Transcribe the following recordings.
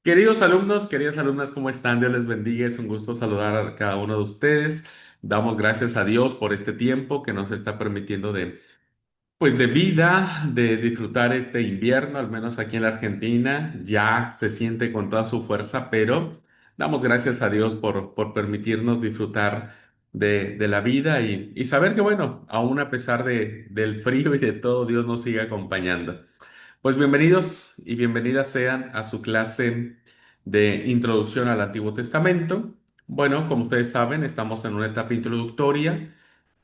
Queridos alumnos, queridas alumnas, ¿cómo están? Dios les bendiga. Es un gusto saludar a cada uno de ustedes. Damos gracias a Dios por este tiempo que nos está permitiendo de vida, de disfrutar este invierno, al menos aquí en la Argentina. Ya se siente con toda su fuerza, pero damos gracias a Dios por permitirnos disfrutar de la vida y saber que, bueno, aún a pesar del frío y de todo, Dios nos sigue acompañando. Pues bienvenidos y bienvenidas sean a su clase de Introducción al Antiguo Testamento. Bueno, como ustedes saben, estamos en una etapa introductoria.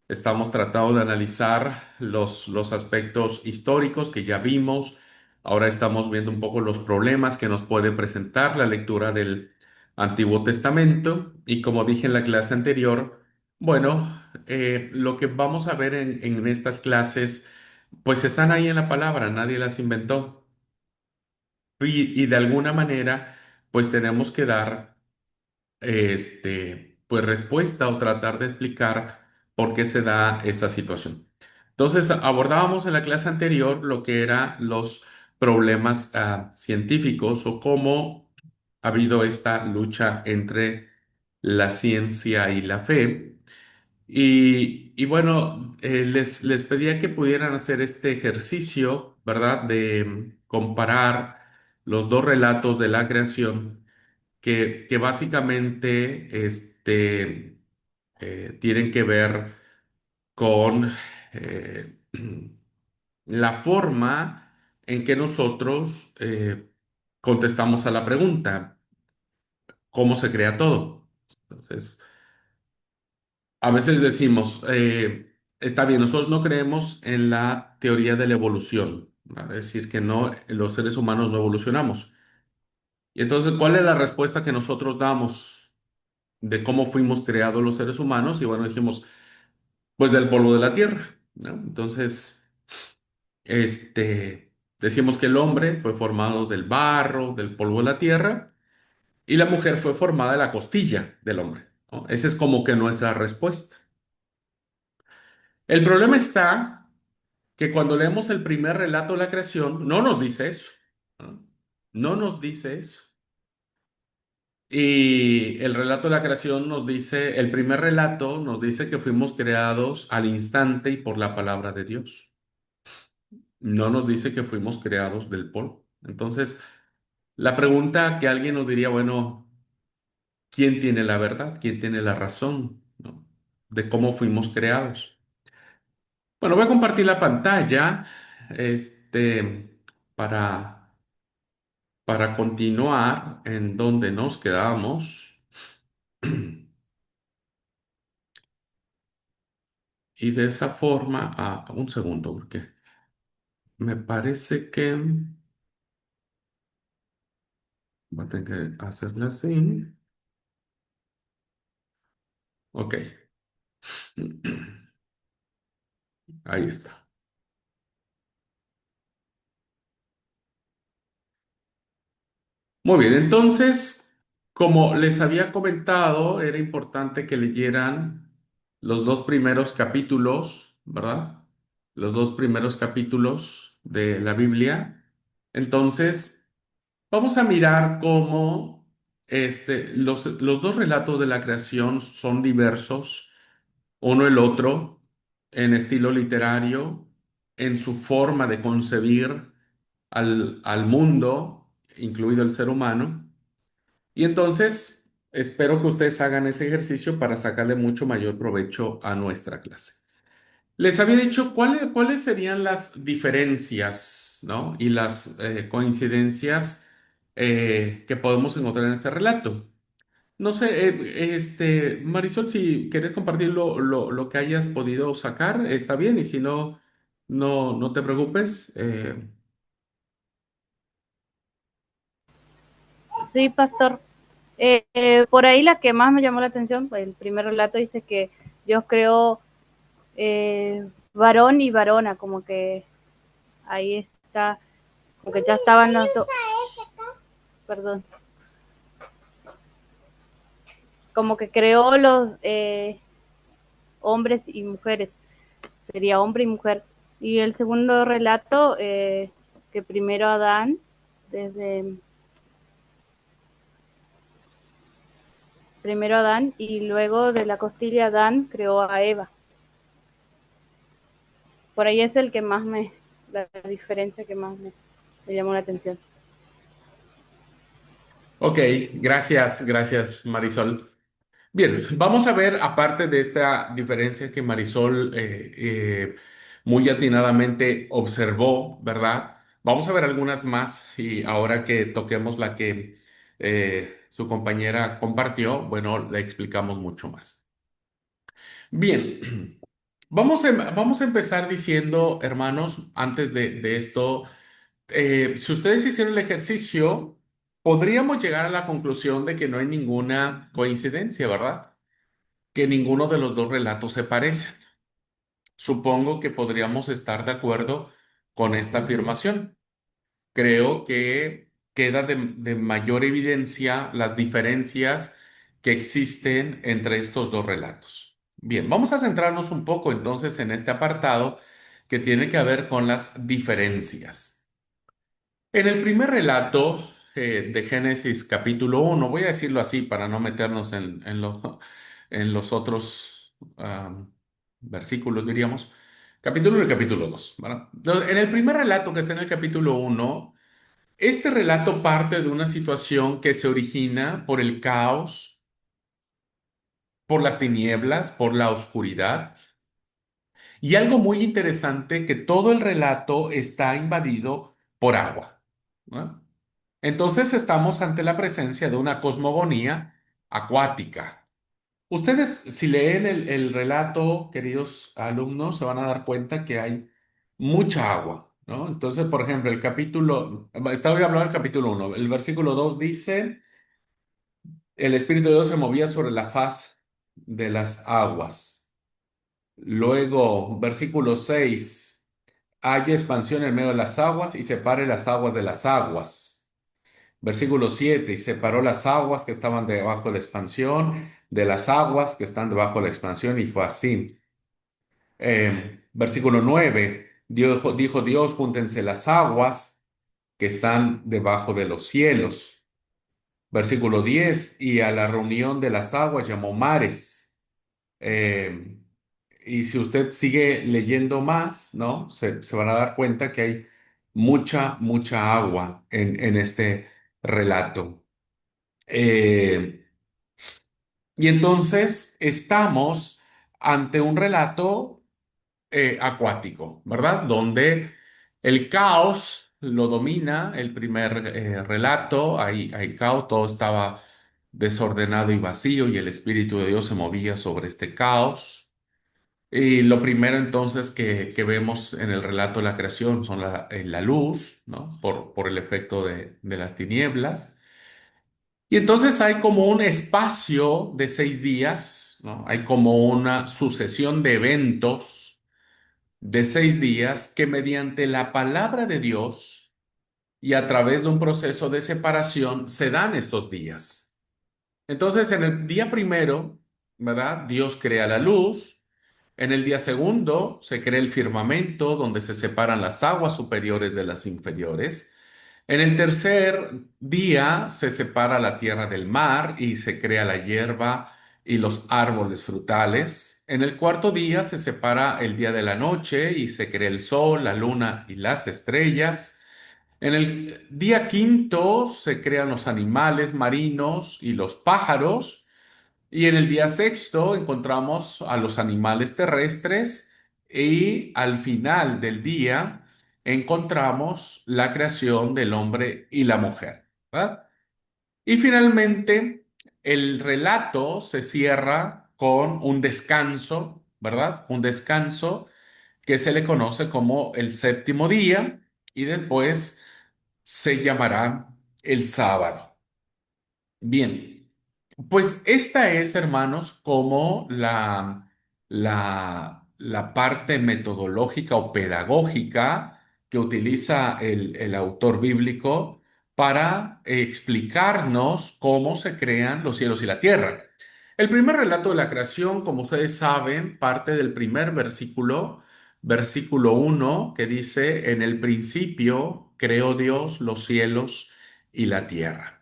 Estamos tratando de analizar los aspectos históricos que ya vimos. Ahora estamos viendo un poco los problemas que nos puede presentar la lectura del Antiguo Testamento. Y como dije en la clase anterior, bueno, lo que vamos a ver en estas clases, pues están ahí en la palabra, nadie las inventó. Y de alguna manera, pues tenemos que dar pues respuesta o tratar de explicar por qué se da esa situación. Entonces, abordábamos en la clase anterior lo que eran los problemas científicos o cómo ha habido esta lucha entre la ciencia y la fe. Y bueno, les pedía que pudieran hacer este ejercicio, ¿verdad? De comparar los dos relatos de la creación que básicamente tienen que ver con la forma en que nosotros contestamos a la pregunta, ¿cómo se crea todo? Entonces, a veces decimos, está bien, nosotros no creemos en la teoría de la evolución, ¿vale? Es decir, que no, los seres humanos no evolucionamos. Y entonces, ¿cuál es la respuesta que nosotros damos de cómo fuimos creados los seres humanos? Y bueno, dijimos, pues del polvo de la tierra, ¿no? Entonces, decimos que el hombre fue formado del barro, del polvo de la tierra, y la mujer fue formada de la costilla del hombre, ¿no? Esa es como que nuestra respuesta. El problema está que cuando leemos el primer relato de la creación, no nos dice eso, ¿no? No nos dice eso. Y el relato de la creación nos dice, el primer relato nos dice que fuimos creados al instante y por la palabra de Dios. No nos dice que fuimos creados del polvo. Entonces, la pregunta que alguien nos diría, bueno, ¿quién tiene la verdad? ¿Quién tiene la razón, ¿no? De cómo fuimos creados? Bueno, voy a compartir la pantalla, para, para continuar en donde nos quedamos. Y de esa forma, un segundo, porque me parece que voy a tener que hacerlo así. Ok, ahí está. Muy bien, entonces, como les había comentado, era importante que leyeran los dos primeros capítulos, ¿verdad? Los dos primeros capítulos de la Biblia. Entonces, vamos a mirar cómo los dos relatos de la creación son diversos, uno el otro, en estilo literario, en su forma de concebir al mundo, incluido el ser humano. Y entonces, espero que ustedes hagan ese ejercicio para sacarle mucho mayor provecho a nuestra clase. Les había dicho cuáles serían las diferencias, ¿no? Y las coincidencias que podemos encontrar en este relato. No sé, Marisol, si quieres compartir lo que hayas podido sacar, está bien, y si no, no te preocupes. Sí, pastor. Por ahí la que más me llamó la atención, pues el primer relato dice que Dios creó varón y varona, como que ahí está, como que ya estaban los dos, perdón, como que creó los hombres y mujeres, sería hombre y mujer. Y el segundo relato, que primero Adán, desde primero Adán y luego de la costilla Adán creó a Eva. Por ahí es el que más la diferencia que más me llamó la atención. Ok, gracias, gracias Marisol. Bien, vamos a ver, aparte de esta diferencia que Marisol muy atinadamente observó, ¿verdad? Vamos a ver algunas más y ahora que toquemos la que su compañera compartió, bueno, la explicamos mucho más. Bien, vamos a empezar diciendo, hermanos, antes de esto, si ustedes hicieron el ejercicio, podríamos llegar a la conclusión de que no hay ninguna coincidencia, ¿verdad? Que ninguno de los dos relatos se parecen. Supongo que podríamos estar de acuerdo con esta afirmación. Creo que queda de mayor evidencia las diferencias que existen entre estos dos relatos. Bien, vamos a centrarnos un poco entonces en este apartado que tiene que ver con las diferencias. En el primer relato de Génesis capítulo 1, voy a decirlo así para no meternos en los otros versículos, diríamos, capítulo 1 y capítulo 2, ¿verdad? Entonces, en el primer relato que está en el capítulo 1, este relato parte de una situación que se origina por el caos, por las tinieblas, por la oscuridad, y algo muy interesante, que todo el relato está invadido por agua, ¿no? Entonces estamos ante la presencia de una cosmogonía acuática. Ustedes, si leen el relato, queridos alumnos, se van a dar cuenta que hay mucha agua, ¿no? Entonces, por ejemplo, voy a hablar del capítulo 1, el versículo 2 dice, el Espíritu de Dios se movía sobre la faz de las aguas. Luego, versículo 6, haya expansión en medio de las aguas y separe las aguas de las aguas. Versículo 7, y separó las aguas que estaban debajo de la expansión de las aguas que están debajo de la expansión, y fue así. Versículo 9, dijo Dios, júntense las aguas que están debajo de los cielos. Versículo 10, y a la reunión de las aguas llamó mares. Eh, y si usted sigue leyendo más, ¿no? Se van a dar cuenta que hay mucha agua en este relato. Eh, y entonces estamos ante un relato acuático, ¿verdad? Donde el caos lo domina el primer relato, hay caos, todo estaba desordenado y vacío y el Espíritu de Dios se movía sobre este caos. Y lo primero entonces que vemos en el relato de la creación son la luz, ¿no? Por el efecto de las tinieblas. Y entonces hay como un espacio de 6 días, ¿no? Hay como una sucesión de eventos de 6 días que mediante la palabra de Dios y a través de un proceso de separación se dan estos días. Entonces, en el día primero, ¿verdad? Dios crea la luz. En el día segundo se crea el firmamento donde se separan las aguas superiores de las inferiores. En el tercer día se separa la tierra del mar y se crea la hierba y los árboles frutales. En el cuarto día se separa el día de la noche y se crea el sol, la luna y las estrellas. En el día quinto se crean los animales marinos y los pájaros. Y en el día sexto encontramos a los animales terrestres y al final del día encontramos la creación del hombre y la mujer, ¿verdad? Y finalmente el relato se cierra con un descanso, ¿verdad? Un descanso que se le conoce como el séptimo día y después se llamará el sábado. Bien, pues esta es, hermanos, como la parte metodológica o pedagógica que utiliza el autor bíblico para explicarnos cómo se crean los cielos y la tierra. El primer relato de la creación, como ustedes saben, parte del primer versículo, versículo 1, que dice, en el principio creó Dios los cielos y la tierra.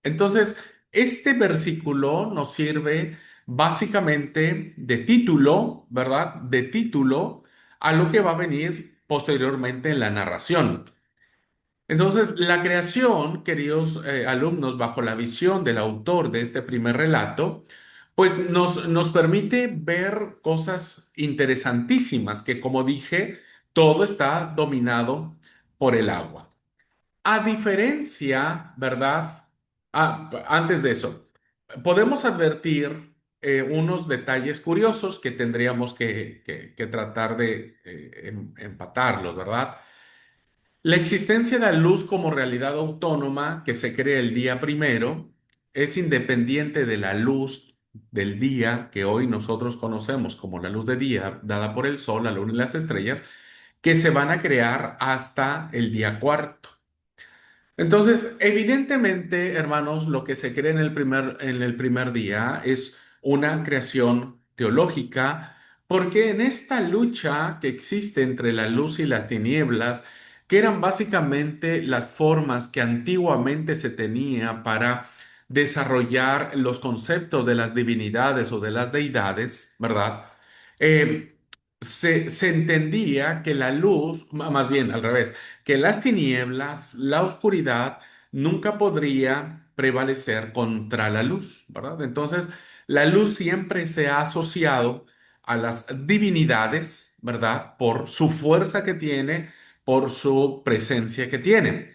Entonces, este versículo nos sirve básicamente de título, ¿verdad? De título a lo que va a venir posteriormente en la narración. Entonces, la creación, queridos alumnos, bajo la visión del autor de este primer relato, pues nos permite ver cosas interesantísimas, que como dije, todo está dominado por el agua. A diferencia, ¿verdad? Antes de eso, podemos advertir unos detalles curiosos que tendríamos que tratar de empatarlos, ¿verdad? La existencia de la luz como realidad autónoma que se crea el día primero es independiente de la luz del día que hoy nosotros conocemos como la luz de día dada por el sol, la luna y las estrellas, que se van a crear hasta el día cuarto. Entonces, evidentemente, hermanos, lo que se cree en el primer día es una creación teológica, porque en esta lucha que existe entre la luz y las tinieblas, que eran básicamente las formas que antiguamente se tenía para desarrollar los conceptos de las divinidades o de las deidades, ¿verdad? Eh, se entendía que la luz, más bien al revés, que las tinieblas, la oscuridad, nunca podría prevalecer contra la luz, ¿verdad? Entonces, la luz siempre se ha asociado a las divinidades, ¿verdad? Por su fuerza que tiene, por su presencia que tiene.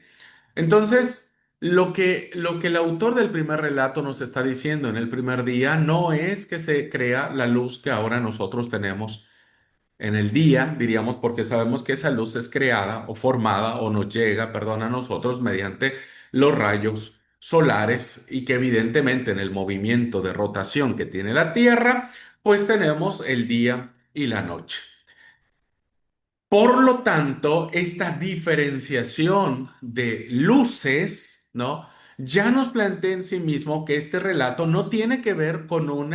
Entonces, lo que el autor del primer relato nos está diciendo en el primer día no es que se crea la luz que ahora nosotros tenemos en el día, diríamos, porque sabemos que esa luz es creada o formada o nos llega, perdón, a nosotros mediante los rayos solares y que evidentemente en el movimiento de rotación que tiene la Tierra, pues tenemos el día y la noche. Por lo tanto, esta diferenciación de luces, ¿no? Ya nos plantea en sí mismo que este relato no tiene que ver con un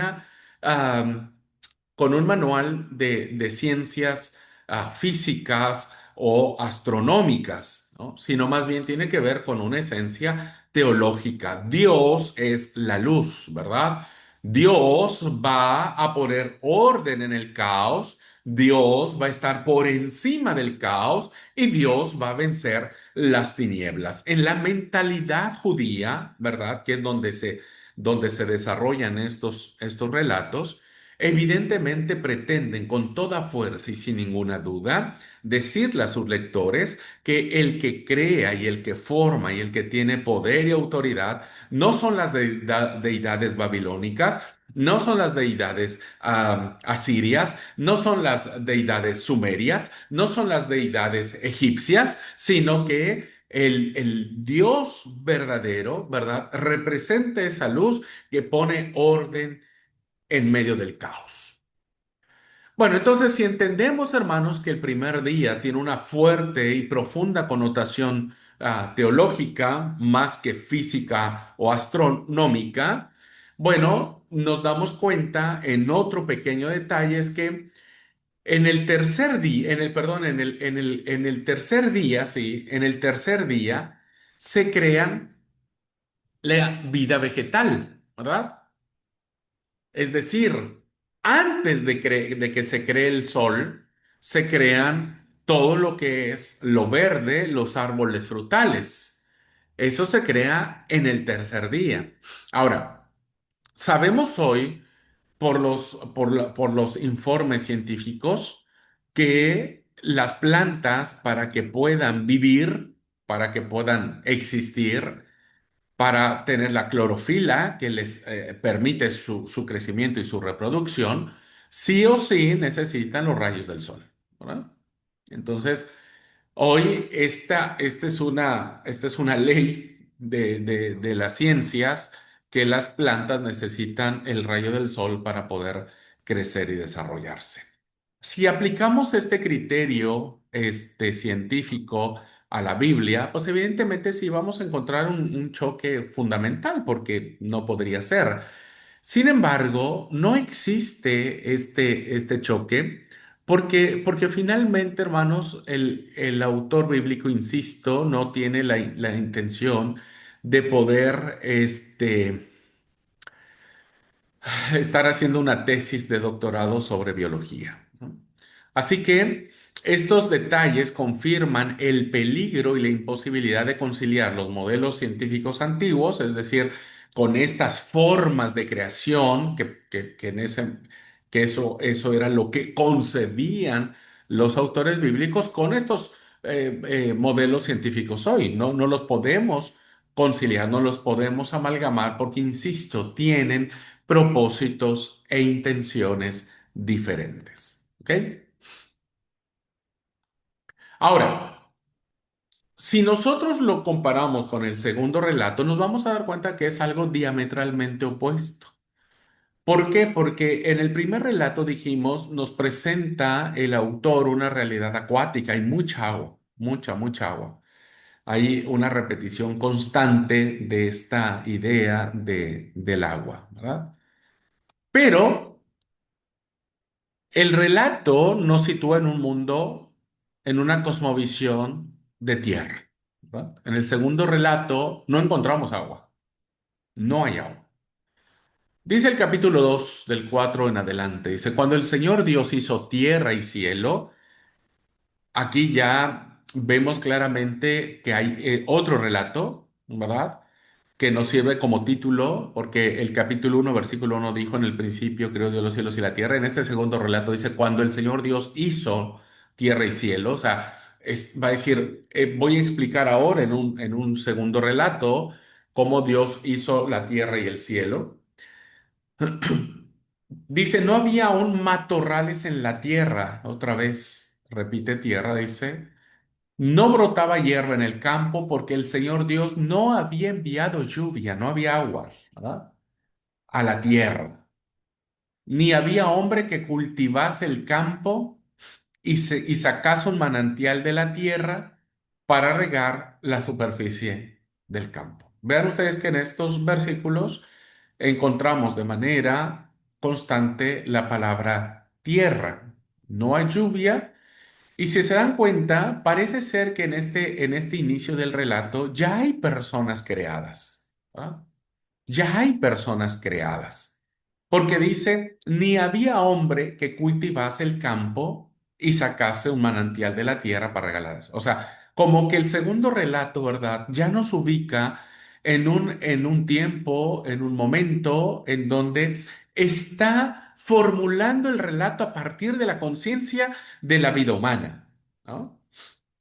manual de ciencias físicas o astronómicas, ¿no? Sino más bien tiene que ver con una esencia teológica. Dios es la luz, ¿verdad? Dios va a poner orden en el caos, Dios va a estar por encima del caos y Dios va a vencer las tinieblas. En la mentalidad judía, ¿verdad? Que es donde se desarrollan estos relatos. Evidentemente pretenden con toda fuerza y sin ninguna duda decirle a sus lectores que el que crea y el que forma y el que tiene poder y autoridad no son las deidades babilónicas, no son las deidades asirias, no son las deidades sumerias, no son las deidades egipcias, sino que el Dios verdadero, ¿verdad? Representa esa luz que pone orden en medio del caos. Bueno, entonces si entendemos, hermanos, que el primer día tiene una fuerte y profunda connotación teológica más que física o astronómica, bueno, nos damos cuenta en otro pequeño detalle es que en el tercer día, perdón, en el tercer día, sí, en el tercer día se crean la vida vegetal, ¿verdad? Es decir, antes de que se cree el sol, se crean todo lo que es lo verde, los árboles frutales. Eso se crea en el tercer día. Ahora, sabemos hoy por los informes científicos que las plantas para que puedan vivir, para que puedan existir, para tener la clorofila que les permite su crecimiento y su reproducción, sí o sí necesitan los rayos del sol, ¿verdad? Entonces, hoy esta es una ley de las ciencias que las plantas necesitan el rayo del sol para poder crecer y desarrollarse. Si aplicamos este criterio científico a la Biblia, pues evidentemente sí vamos a encontrar un choque fundamental, porque no podría ser. Sin embargo, no existe este choque, porque finalmente, hermanos, el autor bíblico, insisto, no tiene la intención de poder, estar haciendo una tesis de doctorado sobre biología, ¿no? Así que estos detalles confirman el peligro y la imposibilidad de conciliar los modelos científicos antiguos, es decir, con estas formas de creación que eso era lo que concebían los autores bíblicos con estos modelos científicos hoy. No los podemos conciliar, no los podemos amalgamar porque, insisto, tienen propósitos e intenciones diferentes. ¿Ok? Ahora, si nosotros lo comparamos con el segundo relato, nos vamos a dar cuenta que es algo diametralmente opuesto. ¿Por qué? Porque en el primer relato dijimos, nos presenta el autor una realidad acuática, hay mucha agua, mucha agua. Hay una repetición constante de esta idea del agua, ¿verdad? Pero el relato nos sitúa en un mundo, en una cosmovisión de tierra, ¿verdad? En el segundo relato no encontramos agua, no hay agua. Dice el capítulo 2 del 4 en adelante, dice, cuando el Señor Dios hizo tierra y cielo, aquí ya vemos claramente que hay otro relato, ¿verdad? Que nos sirve como título, porque el capítulo 1 versículo 1 dijo, en el principio creó Dios los cielos y la tierra. En este segundo relato dice, cuando el Señor Dios hizo tierra y cielo. O sea, va a decir, voy a explicar ahora en un segundo relato cómo Dios hizo la tierra y el cielo. Dice, no había aún matorrales en la tierra. Otra vez, repite tierra, dice. No brotaba hierba en el campo porque el Señor Dios no había enviado lluvia, no había agua, ¿verdad? A la tierra. Ni había hombre que cultivase el campo y sacase un manantial de la tierra para regar la superficie del campo. Vean ustedes que en estos versículos encontramos de manera constante la palabra tierra. No hay lluvia. Y si se dan cuenta, parece ser que en este inicio del relato ya hay personas creadas. ¿Ah? Ya hay personas creadas. Porque dice, ni había hombre que cultivase el campo y sacase un manantial de la tierra para regalarlas. O sea, como que el segundo relato, ¿verdad? Ya nos ubica en un tiempo, en un momento en donde está formulando el relato a partir de la conciencia de la vida humana, ¿no?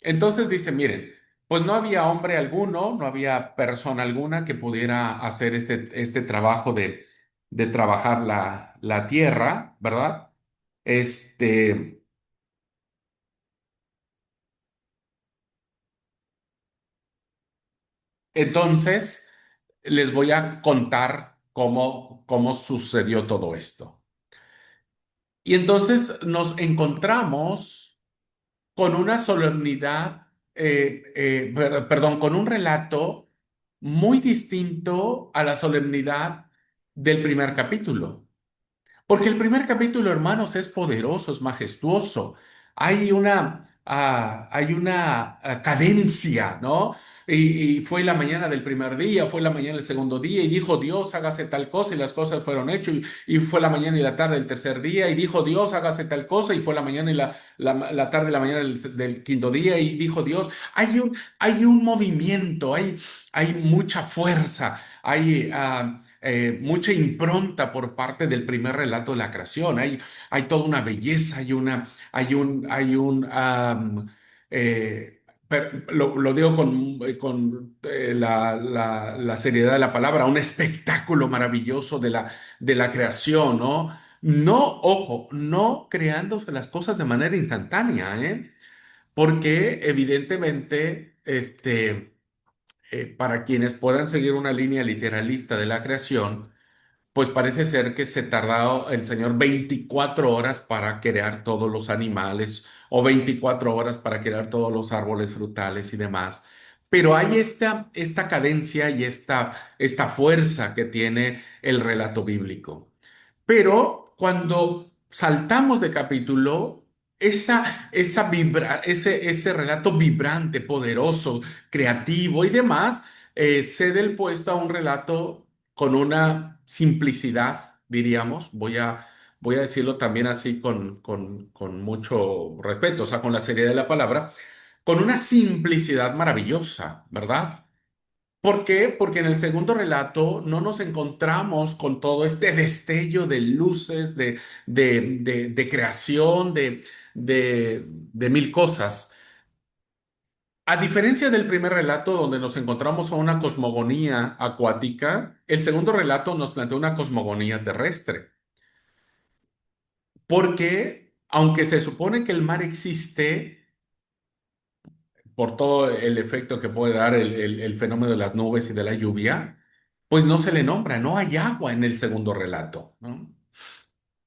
Entonces dice, miren, pues no había hombre alguno, no había persona alguna que pudiera hacer este trabajo de trabajar la tierra, ¿verdad? Este, entonces, les voy a contar cómo sucedió todo esto. Y entonces nos encontramos con una solemnidad, perdón, con un relato muy distinto a la solemnidad del primer capítulo. Porque el primer capítulo, hermanos, es poderoso, es majestuoso. Hay una cadencia, ¿no? Y fue la mañana del primer día, fue la mañana del segundo día, y dijo Dios, hágase tal cosa, y las cosas fueron hechas, y fue la mañana y la tarde del tercer día, y dijo Dios, hágase tal cosa, y fue la mañana y la tarde y la mañana del quinto día, y dijo Dios, hay un movimiento, hay mucha fuerza, hay mucha impronta por parte del primer relato de la creación. Hay toda una belleza, hay un, lo digo con la seriedad de la palabra, un espectáculo maravilloso de la creación, ¿no? No, ojo, no creándose las cosas de manera instantánea, ¿eh? Porque evidentemente, para quienes puedan seguir una línea literalista de la creación, pues parece ser que se tardó el Señor 24 horas para crear todos los animales o 24 horas para crear todos los árboles frutales y demás. Pero hay esta cadencia y esta fuerza que tiene el relato bíblico. Pero cuando saltamos de capítulo, ese relato vibrante, poderoso, creativo y demás, cede el puesto a un relato con una simplicidad diríamos, voy a decirlo también así con mucho respeto, o sea, con la seriedad de la palabra, con una simplicidad maravillosa, ¿verdad? ¿Por qué? Porque en el segundo relato no nos encontramos con todo este destello de luces, de creación, de mil cosas. A diferencia del primer relato donde nos encontramos a una cosmogonía acuática, el segundo relato nos plantea una cosmogonía terrestre. Porque, aunque se supone que el mar existe por todo el efecto que puede dar el fenómeno de las nubes y de la lluvia, pues no se le nombra, no hay agua en el segundo relato, ¿no?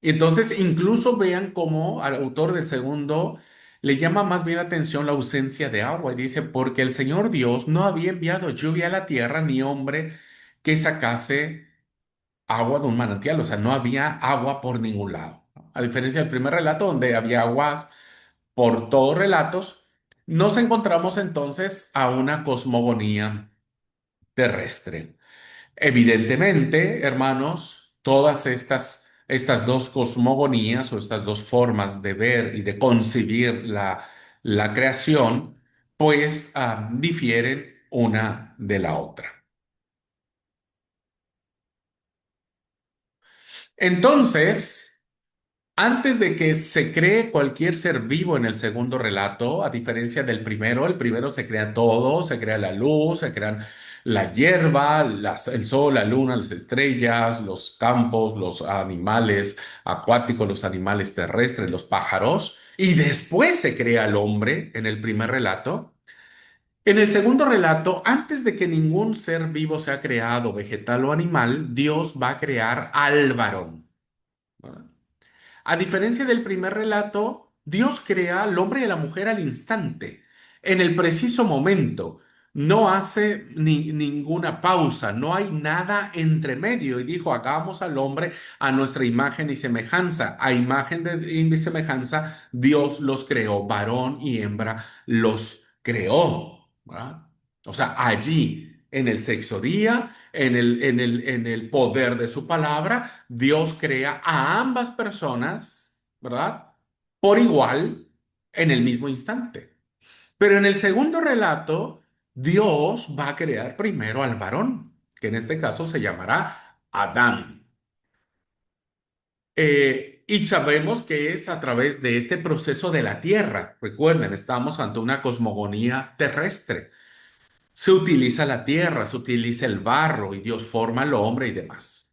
Y entonces, incluso vean cómo al autor del segundo le llama más bien la atención la ausencia de agua y dice, porque el Señor Dios no había enviado lluvia a la tierra ni hombre que sacase agua de un manantial, o sea, no había agua por ningún lado, ¿no? A diferencia del primer relato donde había aguas por todos relatos, nos encontramos entonces a una cosmogonía terrestre. Evidentemente, hermanos, todas estas dos cosmogonías o estas dos formas de ver y de concebir la creación, pues difieren una de la otra. Entonces, antes de que se cree cualquier ser vivo en el segundo relato, a diferencia del primero, el primero se crea todo, se crea la luz, se crean la hierba, el sol, la luna, las estrellas, los campos, los animales acuáticos, los animales terrestres, los pájaros, y después se crea el hombre en el primer relato. En el segundo relato, antes de que ningún ser vivo sea creado, vegetal o animal, Dios va a crear al varón. ¿No? A diferencia del primer relato, Dios crea al hombre y a la mujer al instante, en el preciso momento. No hace ninguna pausa, no hay nada entre medio. Y dijo, hagamos al hombre a nuestra imagen y semejanza. A imagen y semejanza, Dios los creó, varón y hembra los creó. ¿Verdad? O sea, allí, en el sexto día, en el poder de su palabra, Dios crea a ambas personas, ¿verdad? Por igual, en el mismo instante. Pero en el segundo relato, Dios va a crear primero al varón, que en este caso se llamará Adán. Y sabemos que es a través de este proceso de la tierra. Recuerden, estamos ante una cosmogonía terrestre. Se utiliza la tierra, se utiliza el barro y Dios forma al hombre y demás.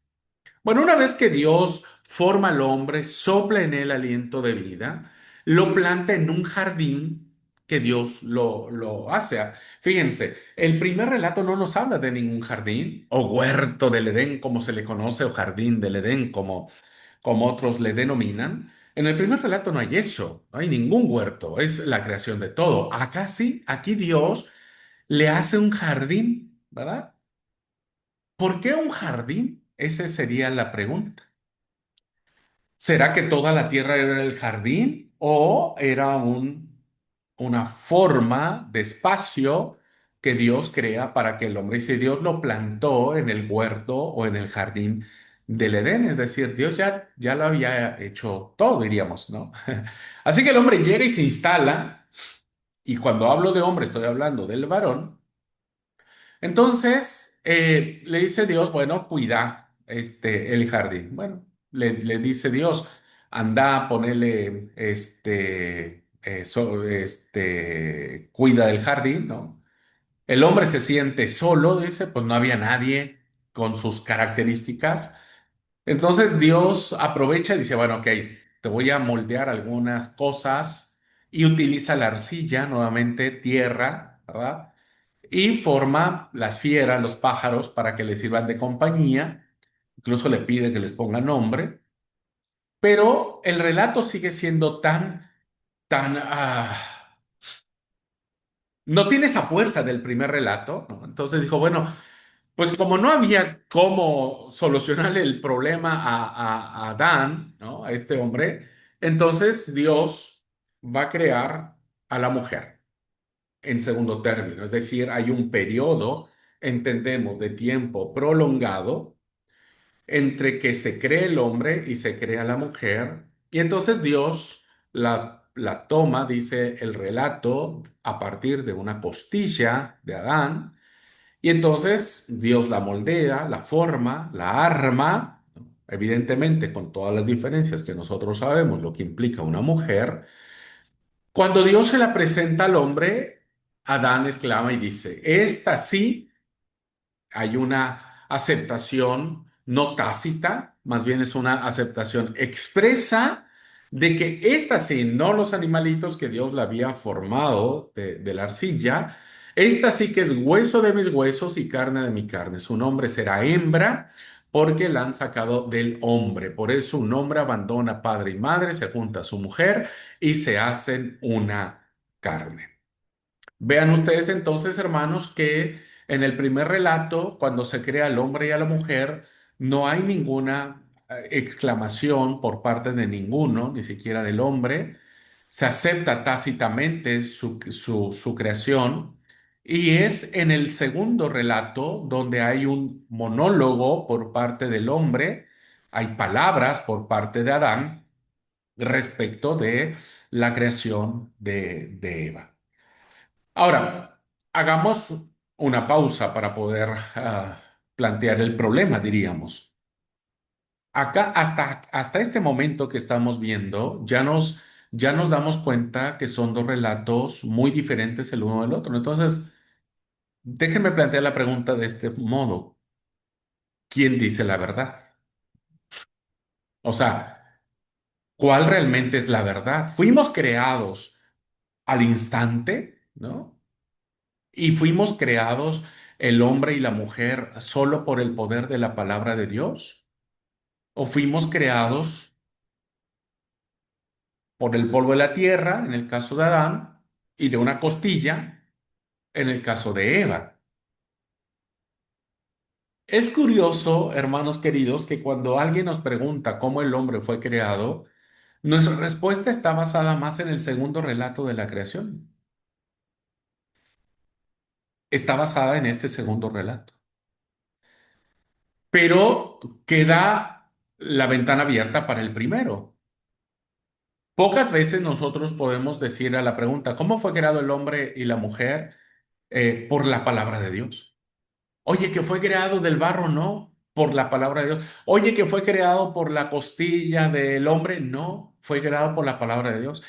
Bueno, una vez que Dios forma al hombre, sopla en él aliento de vida, lo planta en un jardín que Dios lo hace. Fíjense, el primer relato no nos habla de ningún jardín o huerto del Edén, como se le conoce, o jardín del Edén, como otros le denominan. En el primer relato no hay eso, no hay ningún huerto, es la creación de todo. Acá sí, aquí Dios le hace un jardín, ¿verdad? ¿Por qué un jardín? Esa sería la pregunta. ¿Será que toda la tierra era el jardín o era una forma de espacio que Dios crea para que el hombre, y si Dios lo plantó en el huerto o en el jardín del Edén? Es decir, Dios ya lo había hecho todo, diríamos, ¿no? Así que el hombre llega y se instala, y cuando hablo de hombre estoy hablando del varón. Entonces, le dice Dios, bueno, cuida el jardín. Bueno, le dice Dios, anda, ponele, cuida del jardín, ¿no? El hombre se siente solo, dice, pues no había nadie con sus características. Entonces Dios aprovecha y dice, bueno, ok, te voy a moldear algunas cosas y utiliza la arcilla, nuevamente tierra, ¿verdad? Y forma las fieras, los pájaros, para que les sirvan de compañía. Incluso le pide que les ponga nombre. Pero el relato sigue siendo tan, no tiene esa fuerza del primer relato, ¿no? Entonces dijo, bueno, pues como no había cómo solucionarle el problema a Adán, ¿no? A este hombre, entonces Dios va a crear a la mujer en segundo término. Es decir, hay un periodo, entendemos, de tiempo prolongado entre que se cree el hombre y se crea la mujer. Y entonces Dios la toma, dice el relato, a partir de una costilla de Adán. Y entonces Dios la moldea, la forma, la arma, ¿no? Evidentemente con todas las diferencias que nosotros sabemos lo que implica una mujer. Cuando Dios se la presenta al hombre, Adán exclama y dice, esta sí hay una aceptación no tácita, más bien es una aceptación expresa de que esta sí, no los animalitos que Dios la había formado de la arcilla, esta sí que es hueso de mis huesos y carne de mi carne. Su nombre será hembra porque la han sacado del hombre. Por eso un hombre abandona padre y madre, se junta a su mujer y se hacen una carne. Vean ustedes entonces, hermanos, que en el primer relato, cuando se crea al hombre y a la mujer, no hay ninguna exclamación por parte de ninguno, ni siquiera del hombre. Se acepta tácitamente su creación. Y es en el segundo relato donde hay un monólogo por parte del hombre, hay palabras por parte de Adán respecto de la creación de Eva. Ahora, hagamos una pausa para poder plantear el problema, diríamos. Acá, hasta este momento que estamos viendo, ya nos damos cuenta que son dos relatos muy diferentes el uno del otro. Entonces, déjenme plantear la pregunta de este modo. ¿Quién dice la verdad? O sea, ¿cuál realmente es la verdad? Fuimos creados al instante, ¿no? Y fuimos creados el hombre y la mujer solo por el poder de la palabra de Dios. ¿O fuimos creados por el polvo de la tierra, en el caso de Adán, y de una costilla, en el caso de Eva? Es curioso, hermanos queridos, que cuando alguien nos pregunta cómo el hombre fue creado, nuestra respuesta está basada más en el segundo relato de la creación. Está basada en este segundo relato. Pero queda la ventana abierta para el primero. Pocas veces nosotros podemos decir a la pregunta, ¿cómo fue creado el hombre y la mujer? Por la palabra de Dios. Oye, que fue creado del barro, no, por la palabra de Dios. Oye, que fue creado por la costilla del hombre, no, fue creado por la palabra de Dios.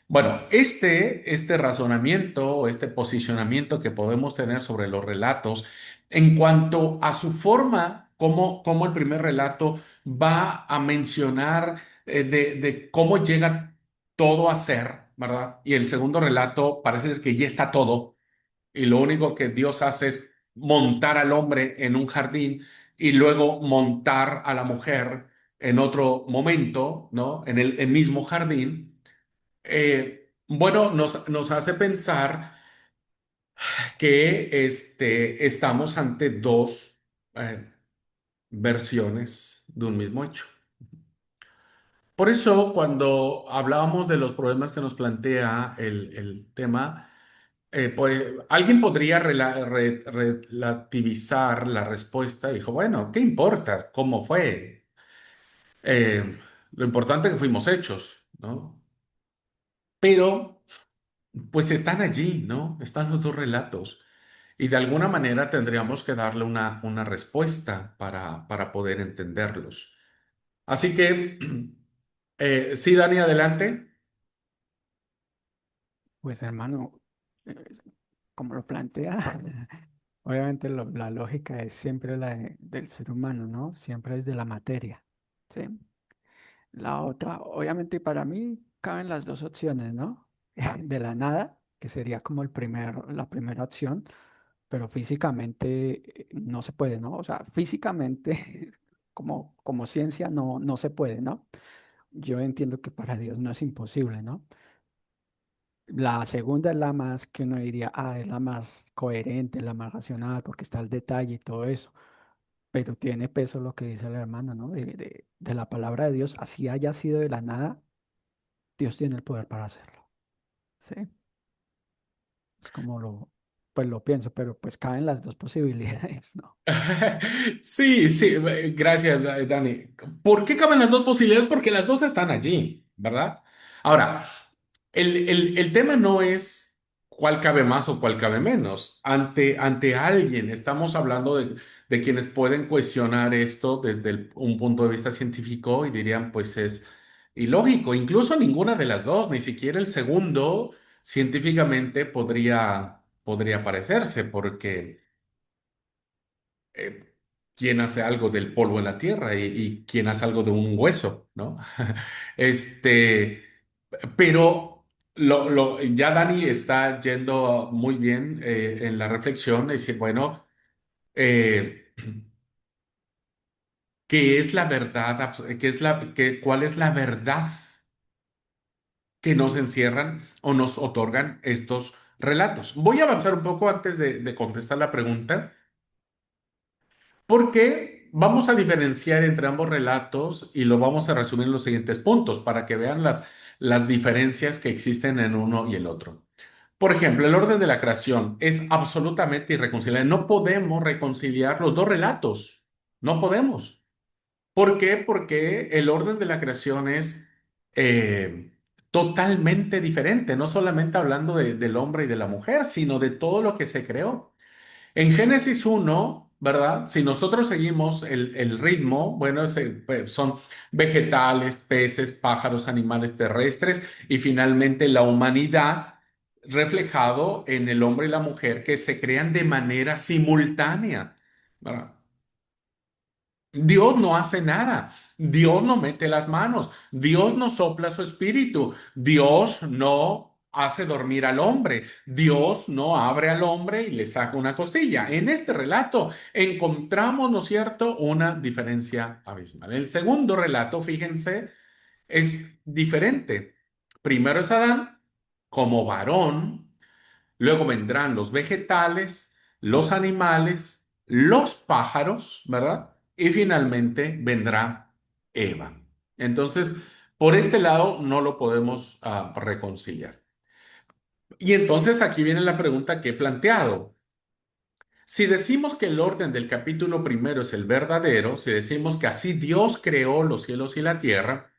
Bueno, este razonamiento, este posicionamiento que podemos tener sobre los relatos en cuanto a su forma, cómo el primer relato va a mencionar de cómo llega todo a ser, ¿verdad? Y el segundo relato parece que ya está todo y lo único que Dios hace es montar al hombre en un jardín y luego montar a la mujer en otro momento, ¿no? En el mismo jardín. Bueno, nos hace pensar que estamos ante dos versiones de un mismo hecho. Por eso, cuando hablábamos de los problemas que nos plantea el tema, pues alguien podría relativizar la respuesta y dijo, bueno, ¿qué importa cómo fue? Lo importante es que fuimos hechos, ¿no? Pero, pues están allí, ¿no? Están los dos relatos. Y de alguna manera tendríamos que darle una respuesta para poder entenderlos. Así que, sí, Dani, adelante. Pues hermano, eh, como lo plantea, obviamente la lógica es siempre del ser humano, ¿no? Siempre es de la materia, ¿sí? La otra, obviamente para mí caben las dos opciones, ¿no? De la nada, que sería como la primera opción, pero físicamente no se puede, ¿no? O sea, físicamente como ciencia no se puede, ¿no? Yo entiendo que para Dios no es imposible, ¿no? La segunda es la más que uno diría, es la más coherente, la más racional, porque está el detalle y todo eso. Pero tiene peso lo que dice la hermana, ¿no? De la palabra de Dios, así haya sido de la nada, Dios tiene el poder para hacerlo. ¿Sí? Es como lo. pues lo pienso, pero pues caben las dos posibilidades, ¿no? Sí, sí, gracias, Dani. ¿Por qué caben las dos posibilidades? Porque las dos están allí, ¿verdad? Ahora, el tema no es cuál cabe más o cuál cabe menos. Ante alguien, estamos hablando de quienes pueden cuestionar esto desde un punto de vista científico y dirían, pues es ilógico. Incluso ninguna de las dos, ni siquiera el segundo, científicamente podría parecerse, porque eh, quién hace algo del polvo en la tierra y quién hace algo de un hueso, ¿no? Este, pero ya Dani está yendo muy bien en la reflexión, es decir, bueno, eh, ¿qué es la verdad? ¿Cuál es la verdad que nos encierran o nos otorgan estos relatos? Voy a avanzar un poco antes de contestar la pregunta. Porque vamos a diferenciar entre ambos relatos y lo vamos a resumir en los siguientes puntos para que vean las diferencias que existen en uno y el otro. Por ejemplo, el orden de la creación es absolutamente irreconciliable. No podemos reconciliar los dos relatos. No podemos. ¿Por qué? Porque el orden de la creación es eh, totalmente diferente, no solamente hablando del hombre y de la mujer, sino de todo lo que se creó. En Génesis uno, ¿verdad? Si nosotros seguimos el ritmo, bueno, pues, son vegetales, peces, pájaros, animales terrestres y finalmente la humanidad reflejado en el hombre y la mujer que se crean de manera simultánea, ¿verdad? Dios no hace nada. Dios no mete las manos. Dios no sopla su espíritu. Dios no hace dormir al hombre. Dios no abre al hombre y le saca una costilla. En este relato encontramos, ¿no es cierto?, una diferencia abismal. El segundo relato, fíjense, es diferente. Primero es Adán como varón. Luego vendrán los vegetales, los animales, los pájaros, ¿verdad? Y finalmente vendrá Eva. Entonces, por este lado no lo podemos reconciliar. Y entonces aquí viene la pregunta que he planteado. Si decimos que el orden del capítulo primero es el verdadero, si decimos que así Dios creó los cielos y la tierra,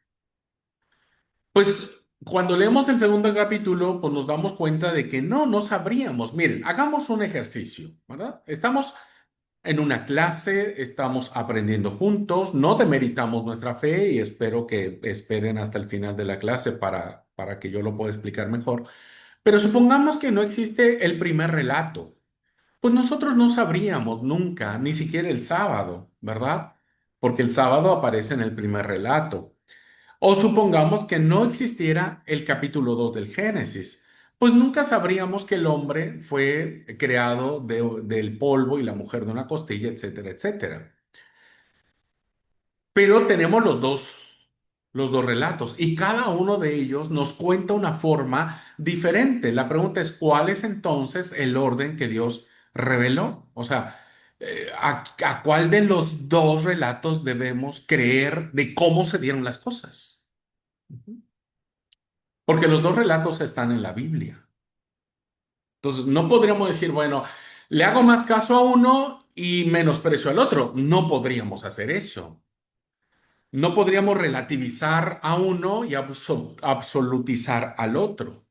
pues cuando leemos el segundo capítulo, pues nos damos cuenta de que no sabríamos. Miren, hagamos un ejercicio, ¿verdad? Estamos en una clase, estamos aprendiendo juntos, no demeritamos nuestra fe y espero que esperen hasta el final de la clase para que yo lo pueda explicar mejor. Pero supongamos que no existe el primer relato, pues nosotros no sabríamos nunca, ni siquiera el sábado, ¿verdad? Porque el sábado aparece en el primer relato. O supongamos que no existiera el capítulo 2 del Génesis, pues nunca sabríamos que el hombre fue creado del polvo y la mujer de una costilla, etcétera, etcétera. Pero tenemos los dos relatos y cada uno de ellos nos cuenta una forma diferente. La pregunta es, ¿cuál es entonces el orden que Dios reveló? O sea, ¿a cuál de los dos relatos debemos creer de cómo se dieron las cosas? Porque los dos relatos están en la Biblia. Entonces, no podríamos decir, bueno, le hago más caso a uno y menosprecio al otro. No podríamos hacer eso. No podríamos relativizar a uno y absolutizar al otro.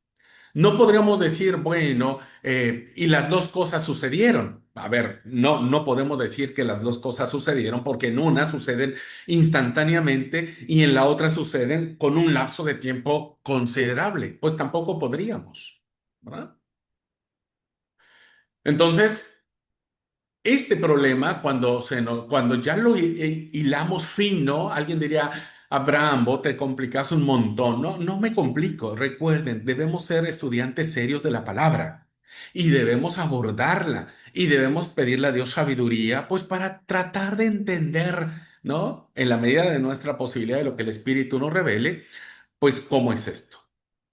No podríamos decir, bueno, y las dos cosas sucedieron. A ver, no podemos decir que las dos cosas sucedieron porque en una suceden instantáneamente y en la otra suceden con un lapso de tiempo considerable. Pues tampoco podríamos, ¿verdad? Entonces, este problema, cuando ya lo hilamos fino, alguien diría, Abraham, vos te complicas un montón. No, no me complico. Recuerden, debemos ser estudiantes serios de la palabra y debemos abordarla y debemos pedirle a Dios sabiduría, pues para tratar de entender, ¿no? En la medida de nuestra posibilidad de lo que el Espíritu nos revele, pues cómo es esto.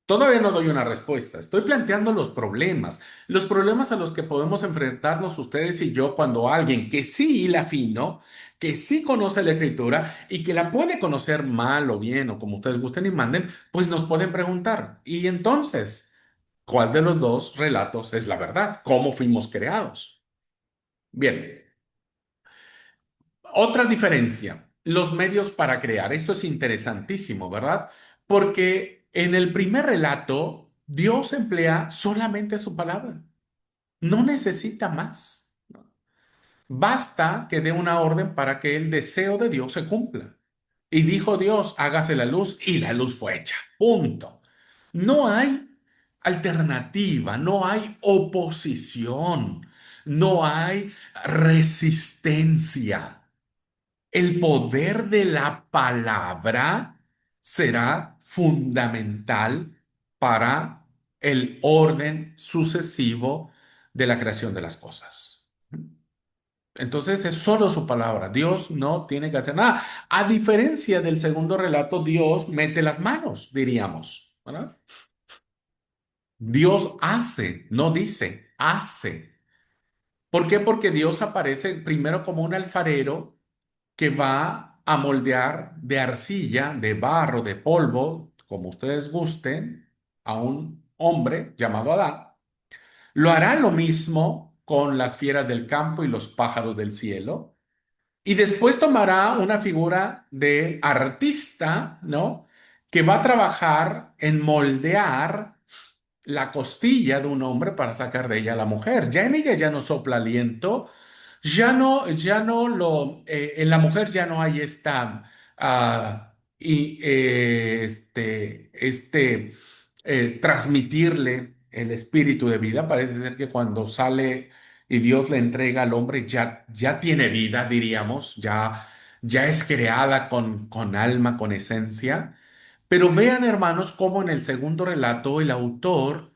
Todavía no doy una respuesta. Estoy planteando los problemas a los que podemos enfrentarnos ustedes y yo cuando alguien que sí hila fino, que sí conoce la escritura y que la puede conocer mal o bien o como ustedes gusten y manden, pues nos pueden preguntar. Y entonces, ¿Cuál de los dos relatos es la verdad? ¿Cómo fuimos creados? Bien, otra diferencia, los medios para crear. Esto es interesantísimo, ¿verdad? Porque en el primer relato, Dios emplea solamente su palabra. No necesita más. Basta que dé una orden para que el deseo de Dios se cumpla. Y dijo Dios, hágase la luz, y la luz fue hecha. Punto. No hay alternativa, no hay oposición, no hay resistencia. El poder de la palabra será fundamental para el orden sucesivo de la creación de las cosas. Entonces es solo su palabra. Dios no tiene que hacer nada. A diferencia del segundo relato, Dios mete las manos, diríamos, ¿verdad? Dios hace, no dice, hace. ¿Por qué? Porque Dios aparece primero como un alfarero que va a moldear de arcilla, de barro, de polvo, como ustedes gusten, a un hombre llamado Adán. Lo hará lo mismo con las fieras del campo y los pájaros del cielo. Y después tomará una figura de artista, ¿no? Que va a trabajar en moldear la costilla de un hombre para sacar de ella a la mujer. Ya en ella ya no sopla aliento, ya no en la mujer ya no hay esta, transmitirle el espíritu de vida. Parece ser que cuando sale y Dios le entrega al hombre, ya tiene vida, diríamos, ya es creada con alma, con esencia. Pero vean, hermanos, cómo en el segundo relato el autor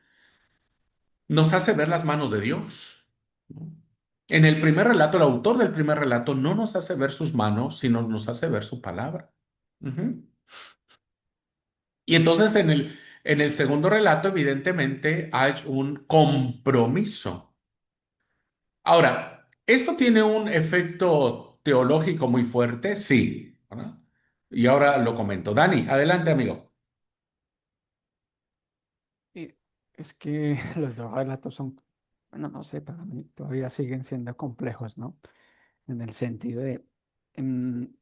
nos hace ver las manos de Dios, ¿no? En el primer relato, el autor del primer relato no nos hace ver sus manos, sino nos hace ver su palabra. Ujú. Y entonces en el segundo relato, evidentemente, hay un compromiso. Ahora, ¿esto tiene un efecto teológico muy fuerte? Sí, ¿verdad? Y ahora lo comento. Dani, adelante, amigo. Y es que los dos relatos son, bueno, no sé, para mí todavía siguen siendo complejos, ¿no? En el sentido de, em,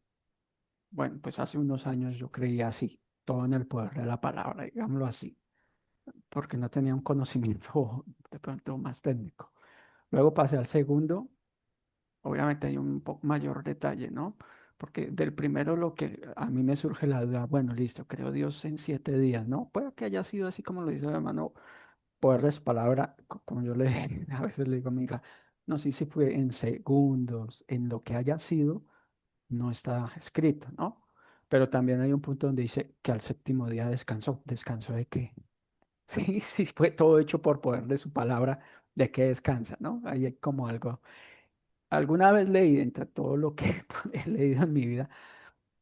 bueno, pues hace unos años yo creía así, todo en el poder de la palabra, digámoslo así, porque no tenía un conocimiento de pronto más técnico. Luego pasé al segundo, obviamente hay un poco mayor detalle, ¿no? Porque del primero lo que a mí me surge la duda, bueno, listo, creó Dios en 7 días, ¿no? Puede que haya sido así como lo dice el hermano, poder de su palabra, como yo le a veces le digo a mi hija, no sé si fue en segundos, en lo que haya sido, no está escrito, ¿no? Pero también hay un punto donde dice que al séptimo día descansó. ¿Descansó de qué? Sí, sí, fue todo hecho por poder de su palabra, ¿de qué descansa, no? Ahí hay como algo. Alguna vez leí, entre todo lo que he leído en mi vida,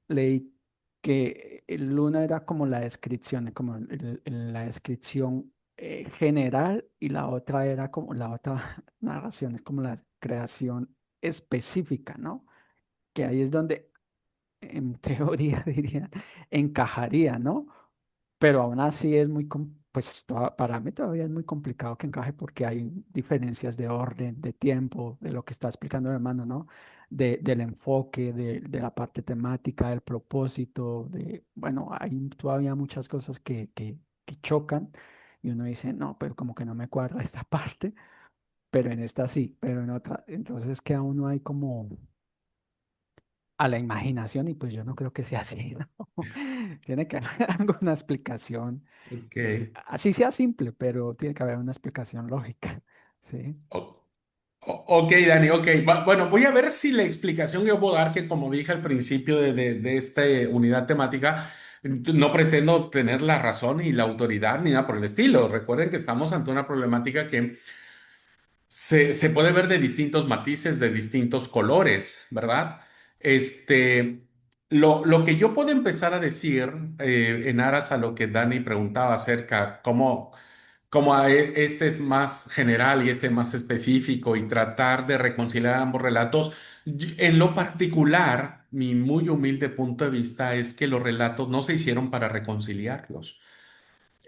leí que el uno era como la descripción, como la descripción general y la otra era como la otra narración, es como la creación específica, ¿no? Que ahí es donde en teoría diría encajaría, ¿no? Pero aún así es muy, pues para mí todavía es muy complicado que encaje porque hay diferencias de orden, de tiempo, de lo que está explicando el hermano, ¿no? Del enfoque, de la parte temática, del propósito, bueno, hay todavía muchas cosas que chocan y uno dice, no, pero como que no me cuadra esta parte, pero en esta sí, pero en otra, entonces que aún no hay como a la imaginación y pues yo no creo que sea así, ¿no? Tiene que haber alguna explicación, Ok. así sea simple, pero tiene que haber una explicación lógica, ¿sí? O- ok, Dani, ok. Bueno, voy a ver si la explicación que yo puedo dar, que como dije al principio de esta unidad temática, no pretendo tener la razón y la autoridad ni nada por el estilo. Recuerden que estamos ante una problemática que se puede ver de distintos matices, de distintos colores, ¿verdad? Este, lo que yo puedo empezar a decir en aras a lo que Dani preguntaba acerca cómo este es más general y este más específico y tratar de reconciliar ambos relatos. En lo particular, mi muy humilde punto de vista es que los relatos no se hicieron para reconciliarlos.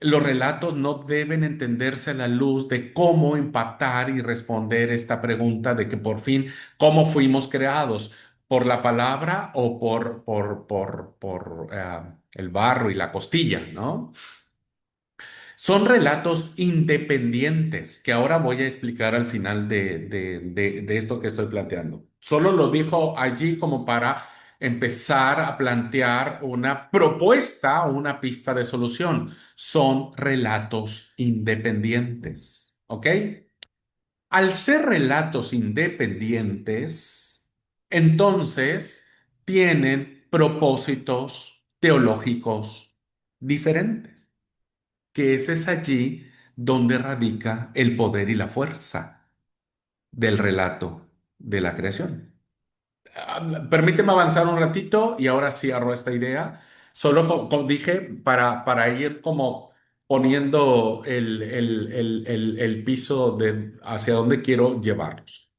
Los relatos no deben entenderse a la luz de cómo empatar y responder esta pregunta de que por fin, ¿cómo fuimos creados? ¿Por la palabra o por el barro y la costilla, ¿no? Son relatos independientes que ahora voy a explicar al final de esto que estoy planteando. Solo lo dijo allí como para empezar a plantear una propuesta o una pista de solución. Son relatos independientes, ¿ok? Al ser relatos independientes, entonces tienen propósitos teológicos diferentes, que ese es allí donde radica el poder y la fuerza del relato de la creación. Permíteme avanzar un ratito y ahora cierro esta idea. Solo como dije, para ir como poniendo el piso de hacia dónde quiero llevarlos.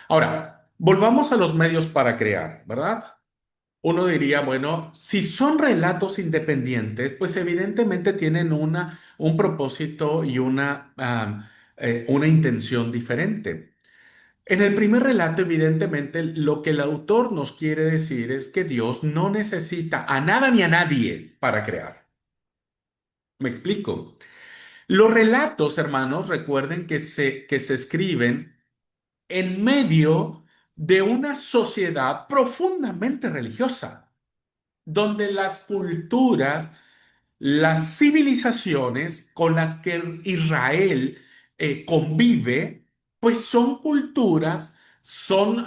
Ahora, volvamos a los medios para crear, ¿verdad? Uno diría, bueno, si son relatos independientes, pues evidentemente tienen un propósito y una intención diferente. En el primer relato, evidentemente, lo que el autor nos quiere decir es que Dios no necesita a nada ni a nadie para crear. ¿Me explico? Los relatos, hermanos, recuerden que se escriben en medio de una sociedad profundamente religiosa, donde las culturas, las civilizaciones con las que Israel convive, pues son culturas, son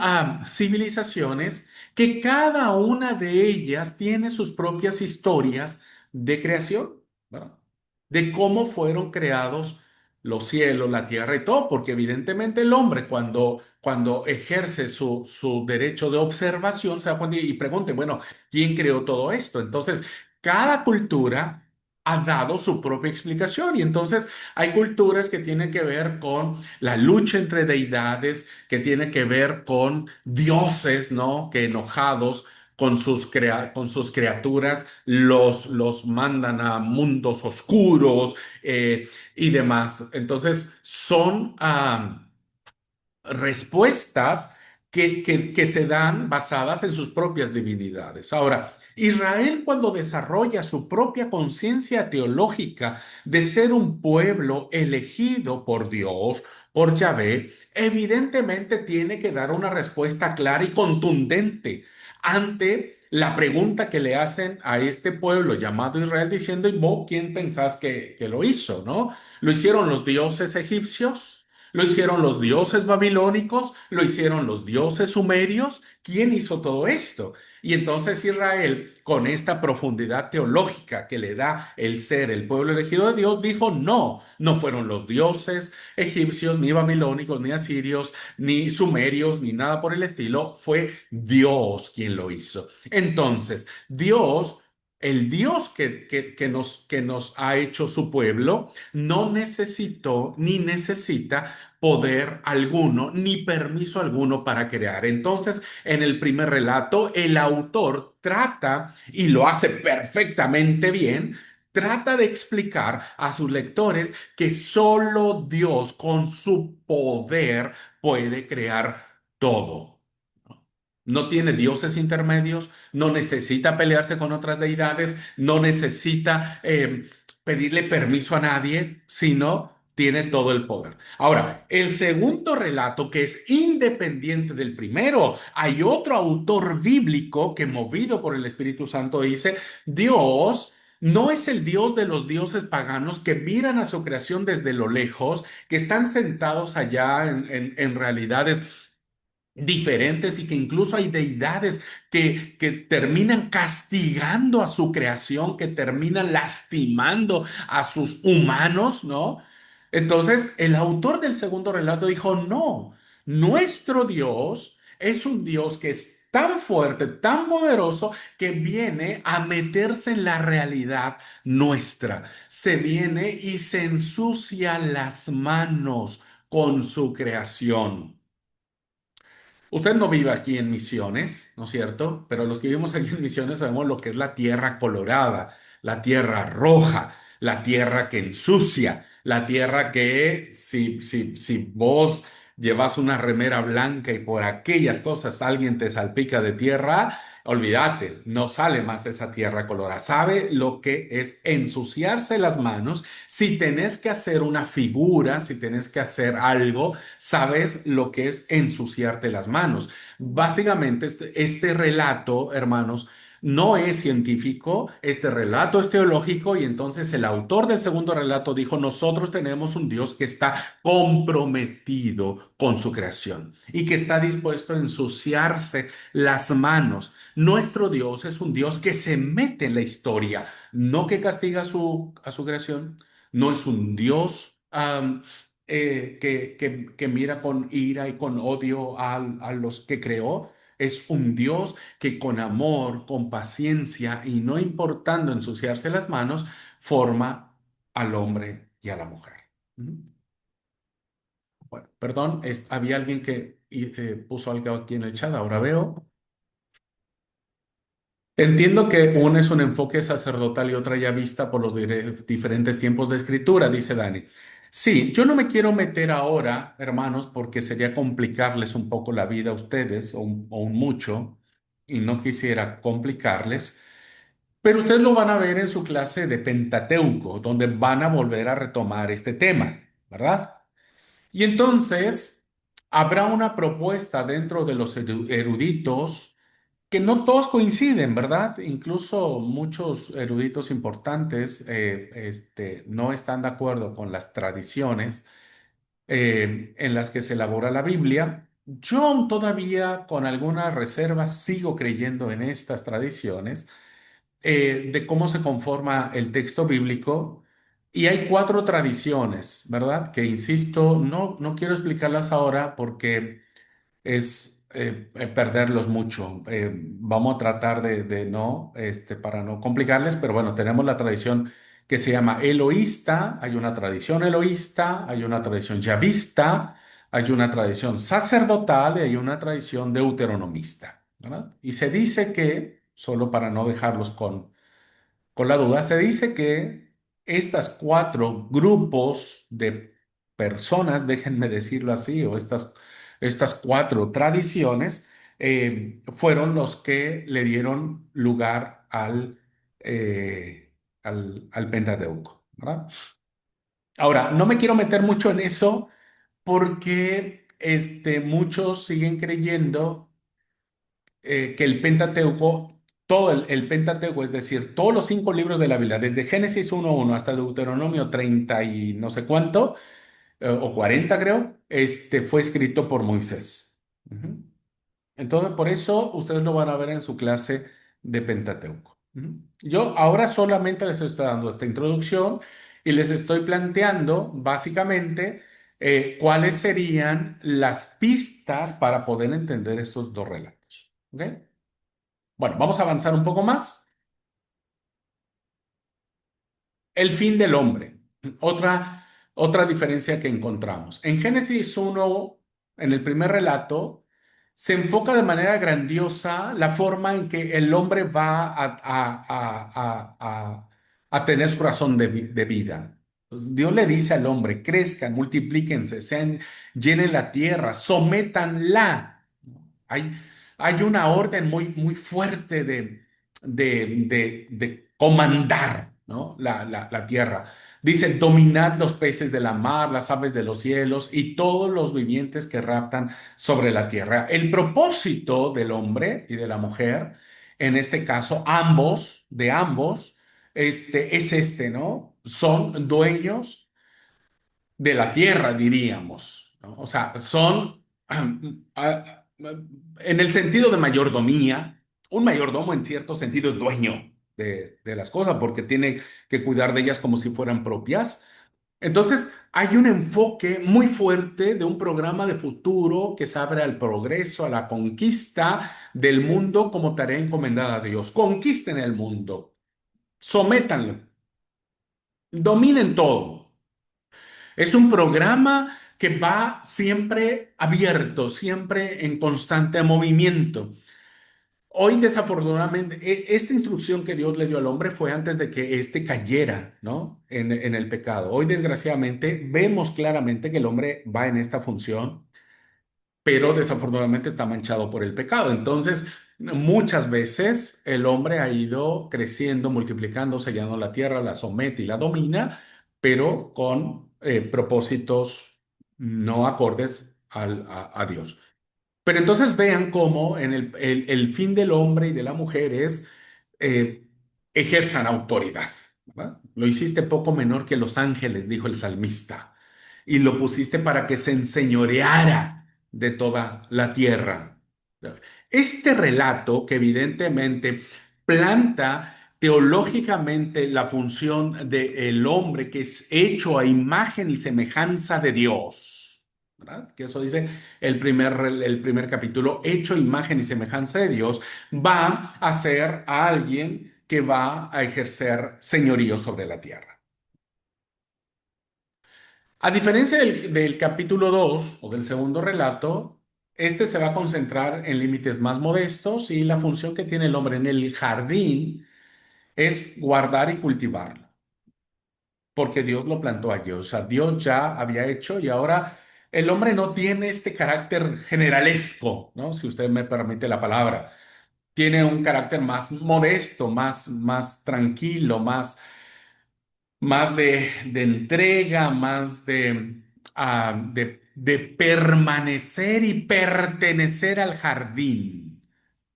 civilizaciones que cada una de ellas tiene sus propias historias de creación, ¿verdad? De cómo fueron creados los cielos, la tierra y todo, porque evidentemente el hombre cuando ejerce su derecho de observación se da cuenta y pregunte, bueno, ¿quién creó todo esto? Entonces, cada cultura ha dado su propia explicación y entonces hay culturas que tienen que ver con la lucha entre deidades, que tiene que ver con dioses, ¿no? Que enojados con sus criaturas los mandan a mundos oscuros y demás. Entonces son respuestas que se dan basadas en sus propias divinidades. Ahora, Israel cuando desarrolla su propia conciencia teológica de ser un pueblo elegido por Dios, por Yahvé, evidentemente tiene que dar una respuesta clara y contundente ante la pregunta que le hacen a este pueblo llamado Israel diciendo, ¿y vos quién pensás que lo hizo, no? ¿Lo hicieron los dioses egipcios? ¿Lo hicieron los dioses babilónicos? ¿Lo hicieron los dioses sumerios? ¿Quién hizo todo esto? Y entonces Israel, con esta profundidad teológica que le da el ser el pueblo elegido de Dios, dijo, no, no fueron los dioses egipcios, ni babilónicos, ni asirios, ni sumerios, ni nada por el estilo, fue Dios quien lo hizo. Entonces, Dios... El Dios que nos ha hecho su pueblo no necesitó ni necesita poder alguno ni permiso alguno para crear. Entonces, en el primer relato, el autor trata, y lo hace perfectamente bien, trata de explicar a sus lectores que solo Dios con su poder puede crear todo. No tiene dioses intermedios, no necesita pelearse con otras deidades, no necesita pedirle permiso a nadie, sino tiene todo el poder. Ahora, el segundo relato, que es independiente del primero, hay otro autor bíblico que, movido por el Espíritu Santo, dice, Dios no es el Dios de los dioses paganos que miran a su creación desde lo lejos, que están sentados allá en realidades diferentes y que incluso hay deidades que terminan castigando a su creación, que terminan lastimando a sus humanos, ¿no? Entonces, el autor del segundo relato dijo, no, nuestro Dios es un Dios que es tan fuerte, tan poderoso, que viene a meterse en la realidad nuestra. Se viene y se ensucia las manos con su creación. Usted no vive aquí en Misiones, ¿no es cierto? Pero los que vivimos aquí en Misiones sabemos lo que es la tierra colorada, la tierra roja, la tierra que ensucia, la tierra que si vos llevas una remera blanca y por aquellas cosas alguien te salpica de tierra, olvídate, no sale más esa tierra colorada. ¿Sabe lo que es ensuciarse las manos? Si tenés que hacer una figura, si tenés que hacer algo, sabes lo que es ensuciarte las manos. Básicamente, este relato, hermanos, no es científico, este relato es teológico y entonces el autor del segundo relato dijo, nosotros tenemos un Dios que está comprometido con su creación y que está dispuesto a ensuciarse las manos. Nuestro Dios es un Dios que se mete en la historia, no que castiga a su creación, no es un Dios que mira con ira y con odio a los que creó. Es un Dios que con amor, con paciencia y no importando ensuciarse las manos, forma al hombre y a la mujer. Ujú. Bueno, perdón, había alguien que puso algo aquí en el chat, ahora veo. Entiendo que una es un enfoque sacerdotal y otra ya vista por los diferentes tiempos de escritura, dice Dani. Sí, yo no me quiero meter ahora, hermanos, porque sería complicarles un poco la vida a ustedes o un mucho, y no quisiera complicarles, pero ustedes lo van a ver en su clase de Pentateuco, donde van a volver a retomar este tema, ¿verdad? Y entonces habrá una propuesta dentro de los eruditos que no todos coinciden, ¿verdad? Incluso muchos eruditos importantes no están de acuerdo con las tradiciones en las que se elabora la Biblia. Yo aún todavía, con algunas reservas, sigo creyendo en estas tradiciones de cómo se conforma el texto bíblico. Y hay cuatro tradiciones, ¿verdad? Que insisto, no quiero explicarlas ahora porque es perderlos mucho. Vamos a tratar de no, para no complicarles, pero bueno, tenemos la tradición que se llama eloísta, hay una tradición eloísta, hay una tradición yavista, hay una tradición sacerdotal y hay una tradición deuteronomista, ¿verdad? Y se dice que, solo para no dejarlos con la duda, se dice que estas cuatro grupos de personas, déjenme decirlo así, o estas cuatro tradiciones, fueron los que le dieron lugar al Pentateuco, ¿verdad? Ahora, no me quiero meter mucho en eso porque muchos siguen creyendo que el Pentateuco, todo el Pentateuco, es decir, todos los cinco libros de la Biblia, desde Génesis 1:1 hasta Deuteronomio 30 y no sé cuánto, o 40 creo, fue escrito por Moisés. Ujú. Entonces, por eso ustedes lo van a ver en su clase de Pentateuco. Ujú. Yo ahora solamente les estoy dando esta introducción y les estoy planteando básicamente cuáles serían las pistas para poder entender estos dos relatos. ¿Ok? Bueno, vamos a avanzar un poco más. El fin del hombre. Otra, otra diferencia que encontramos. En Génesis 1, en el primer relato, se enfoca de manera grandiosa la forma en que el hombre va a tener su razón de vida. Pues Dios le dice al hombre, crezcan, multiplíquense, llenen la tierra, sométanla. Hay, hay una orden muy fuerte de comandar, ¿no? La tierra. Dice, dominad los peces de la mar, las aves de los cielos y todos los vivientes que raptan sobre la tierra. El propósito del hombre y de la mujer, en este caso, ambos, es ¿no? Son dueños de la tierra, diríamos, ¿no? O sea, son, en el sentido de mayordomía, un mayordomo en cierto sentido es dueño de las cosas porque tiene que cuidar de ellas como si fueran propias. Entonces, hay un enfoque muy fuerte de un programa de futuro que se abre al progreso, a la conquista del mundo como tarea encomendada a Dios. Conquisten el mundo, sométanlo, dominen todo. Es un programa que va siempre abierto, siempre en constante movimiento. Hoy, desafortunadamente, esta instrucción que Dios le dio al hombre fue antes de que éste cayera, ¿no? En el pecado. Hoy, desgraciadamente, vemos claramente que el hombre va en esta función, pero desafortunadamente está manchado por el pecado. Entonces, muchas veces el hombre ha ido creciendo, multiplicando, sellando la tierra, la somete y la domina, pero con propósitos no acordes a Dios. Pero entonces vean cómo en el fin del hombre y de la mujer es eh, ejerzan autoridad, ¿verdad? Lo hiciste poco menor que los ángeles, dijo el salmista, y lo pusiste para que se enseñoreara de toda la tierra. Este relato que evidentemente planta teológicamente la función del hombre que es hecho a imagen y semejanza de Dios, ¿verdad? Que eso dice el primer capítulo, hecho imagen y semejanza de Dios, va a ser a alguien que va a ejercer señorío sobre la tierra. A diferencia del capítulo 2 o del segundo relato, este se va a concentrar en límites más modestos y la función que tiene el hombre en el jardín es guardar y cultivarlo, porque Dios lo plantó allí. O sea, Dios ya había hecho y ahora el hombre no tiene este carácter generalesco, ¿no? Si usted me permite la palabra. Tiene un carácter más modesto, más tranquilo, más de entrega, más de permanecer y pertenecer al jardín.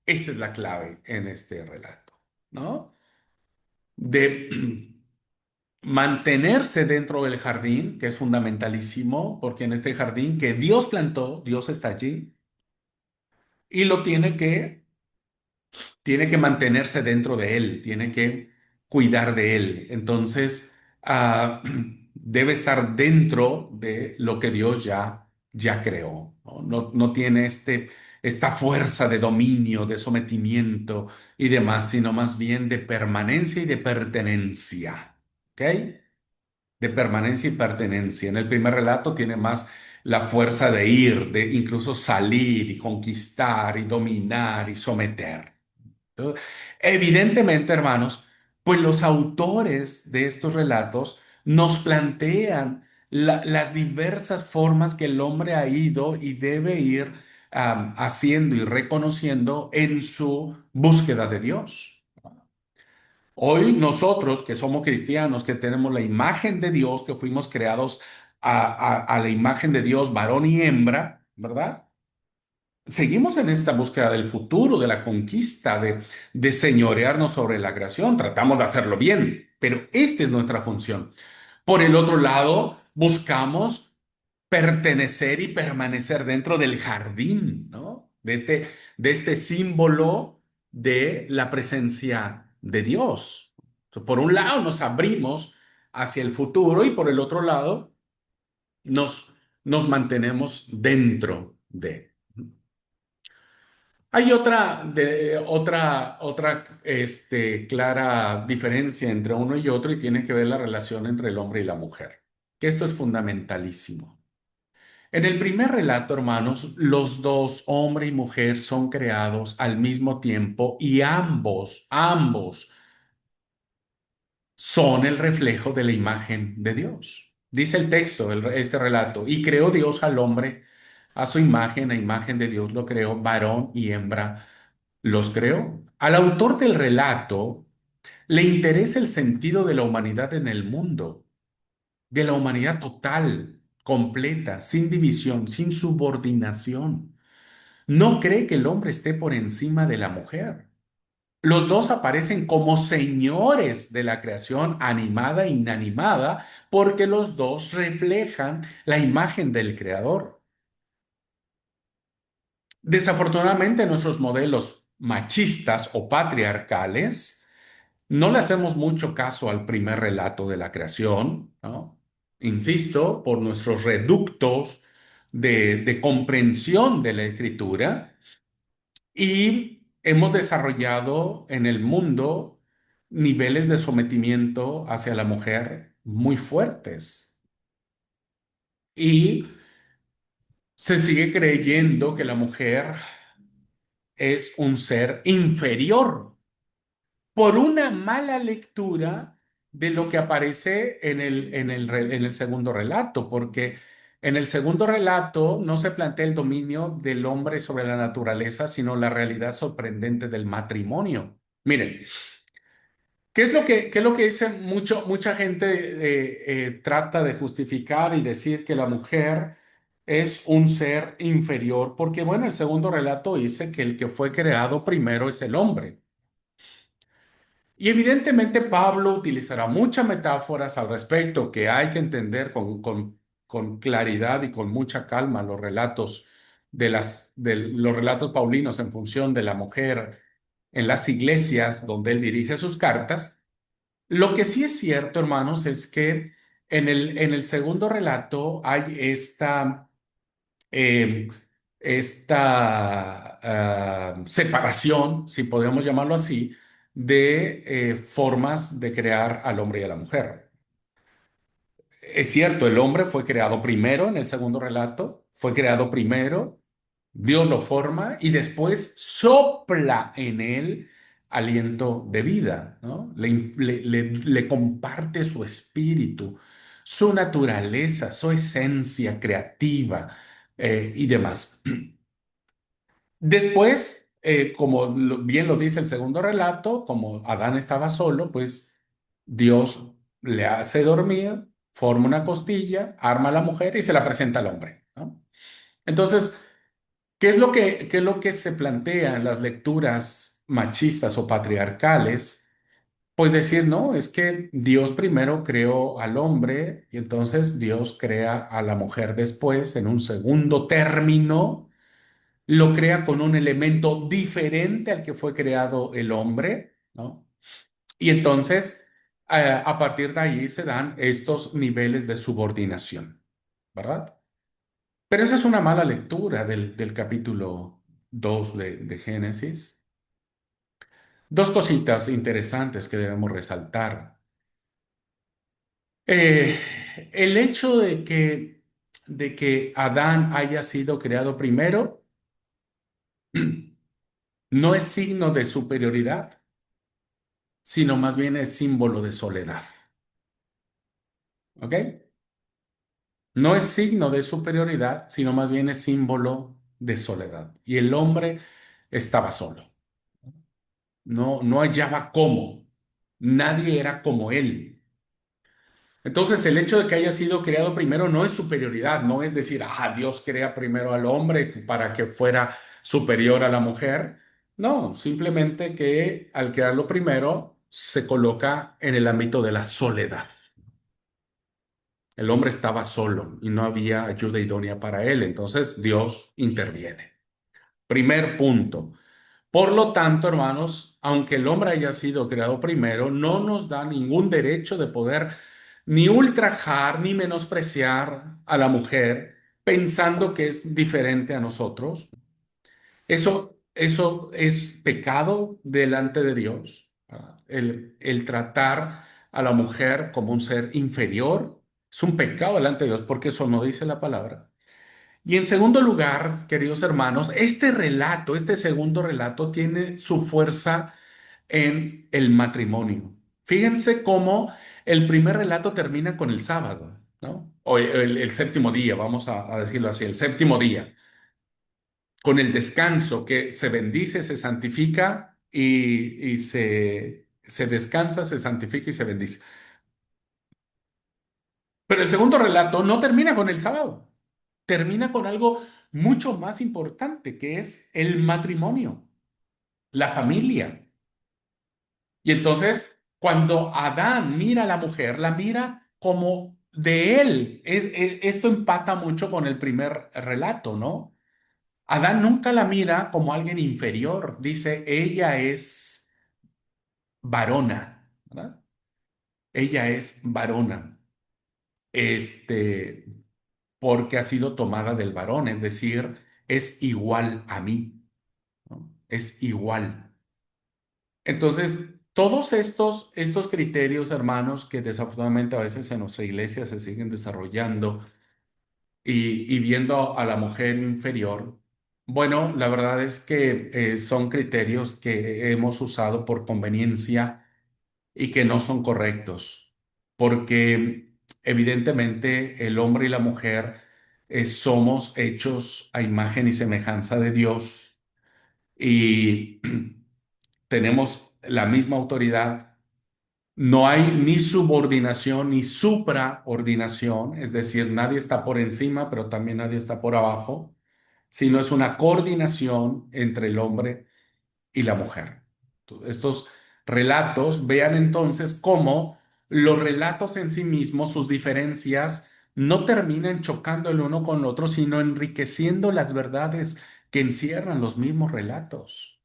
Esa es la clave en este relato, ¿no? De mantenerse dentro del jardín, que es fundamentalísimo, porque en este jardín que Dios plantó, Dios está allí y lo tiene que mantenerse dentro de él, tiene que cuidar de él. Entonces, debe estar dentro de lo que Dios ya creó, ¿no? No tiene esta fuerza de dominio, de sometimiento y demás, sino más bien de permanencia y de pertenencia. ¿Ok? De permanencia y pertenencia. En el primer relato tiene más la fuerza de ir, de incluso salir y conquistar y dominar y someter. Entonces, evidentemente, hermanos, pues los autores de estos relatos nos plantean las diversas formas que el hombre ha ido y debe ir haciendo y reconociendo en su búsqueda de Dios. Hoy nosotros que somos cristianos, que tenemos la imagen de Dios, que fuimos creados a la imagen de Dios, varón y hembra, ¿verdad? Seguimos en esta búsqueda del futuro, de la conquista, de señorearnos sobre la creación. Tratamos de hacerlo bien, pero esta es nuestra función. Por el otro lado, buscamos pertenecer y permanecer dentro del jardín, ¿no? De este símbolo de la presencia de Dios. Entonces, por un lado, nos abrimos hacia el futuro y por el otro lado, nos mantenemos dentro de. Hay otra clara diferencia entre uno y otro y tiene que ver la relación entre el hombre y la mujer, que esto es fundamentalísimo. En el primer relato, hermanos, los dos, hombre y mujer, son creados al mismo tiempo y ambos son el reflejo de la imagen de Dios. Dice el texto, este relato, y creó Dios al hombre a su imagen, a imagen de Dios lo creó, varón y hembra los creó. Al autor del relato le interesa el sentido de la humanidad en el mundo, de la humanidad total, completa, sin división, sin subordinación. No cree que el hombre esté por encima de la mujer. Los dos aparecen como señores de la creación animada e inanimada porque los dos reflejan la imagen del Creador. Desafortunadamente, nuestros modelos machistas o patriarcales no le hacemos mucho caso al primer relato de la creación, ¿no? Insisto, por nuestros reductos de comprensión de la escritura y hemos desarrollado en el mundo niveles de sometimiento hacia la mujer muy fuertes. Y se sigue creyendo que la mujer es un ser inferior por una mala lectura de lo que aparece en el segundo relato, porque en el segundo relato no se plantea el dominio del hombre sobre la naturaleza, sino la realidad sorprendente del matrimonio. Miren, qué es lo que dice mucha gente trata de justificar y decir que la mujer es un ser inferior, porque bueno, el segundo relato dice que el que fue creado primero es el hombre. Y evidentemente Pablo utilizará muchas metáforas al respecto que hay que entender con claridad y con mucha calma los relatos de los relatos paulinos en función de la mujer en las iglesias donde él dirige sus cartas. Lo que sí es cierto, hermanos, es que en el segundo relato hay eh, esta separación, si podemos llamarlo así, de formas de crear al hombre y a la mujer. Es cierto, el hombre fue creado primero en el segundo relato, fue creado primero, Dios lo forma y después sopla en él aliento de vida, ¿no? Le comparte su espíritu, su naturaleza, su esencia creativa y demás. Después, como bien lo dice el segundo relato, como Adán estaba solo, pues Dios le hace dormir, forma una costilla, arma a la mujer y se la presenta al hombre, ¿no? Entonces, qué es lo que se plantea en las lecturas machistas o patriarcales? Pues decir, no, es que Dios primero creó al hombre y entonces Dios crea a la mujer después en un segundo término, lo crea con un elemento diferente al que fue creado el hombre, ¿no? Y entonces, a partir de ahí se dan estos niveles de subordinación, ¿verdad? Pero esa es una mala lectura del capítulo 2 de Génesis. Dos cositas interesantes que debemos resaltar. Eh, el hecho de que Adán haya sido creado primero no es signo de superioridad, sino más bien es símbolo de soledad. ¿Ok? No es signo de superioridad, sino más bien es símbolo de soledad. Y el hombre estaba solo. No hallaba cómo. Nadie era como él. Entonces, el hecho de que haya sido creado primero no es superioridad, no es decir, Dios crea primero al hombre para que fuera superior a la mujer. No, simplemente que al crearlo primero se coloca en el ámbito de la soledad. El hombre estaba solo y no había ayuda idónea para él, entonces Dios interviene. Primer punto. Por lo tanto, hermanos, aunque el hombre haya sido creado primero, no nos da ningún derecho de poder ni ultrajar ni menospreciar a la mujer pensando que es diferente a nosotros. Eso es pecado delante de Dios. ¿Verdad? El tratar a la mujer como un ser inferior es un pecado delante de Dios porque eso no dice la palabra. Y en segundo lugar, queridos hermanos, este relato, este segundo relato, tiene su fuerza en el matrimonio. Fíjense cómo el primer relato termina con el sábado, ¿no? O el séptimo día, vamos a decirlo así, el séptimo día, con el descanso que se bendice, se santifica y se descansa, se santifica y se bendice. Pero el segundo relato no termina con el sábado, termina con algo mucho más importante, que es el matrimonio, la familia. Y entonces, cuando Adán mira a la mujer, la mira como de él. Esto empata mucho con el primer relato, ¿no? Adán nunca la mira como alguien inferior. Dice, ella es varona, ¿verdad? Ella es varona. Este, porque ha sido tomada del varón, es decir, es igual a mí, ¿no? Es igual. Entonces, todos estos criterios, hermanos, que desafortunadamente a veces en nuestra iglesia se siguen desarrollando y viendo a la mujer inferior, Bueno, la verdad es que son criterios que hemos usado por conveniencia y que no son correctos, porque evidentemente el hombre y la mujer somos hechos a imagen y semejanza de Dios y tenemos la misma autoridad. No hay ni subordinación ni supraordinación, es decir, nadie está por encima, pero también nadie está por abajo, sino es una coordinación entre el hombre y la mujer. Estos relatos, vean entonces cómo los relatos en sí mismos, sus diferencias, no terminan chocando el uno con el otro, sino enriqueciendo las verdades que encierran los mismos relatos.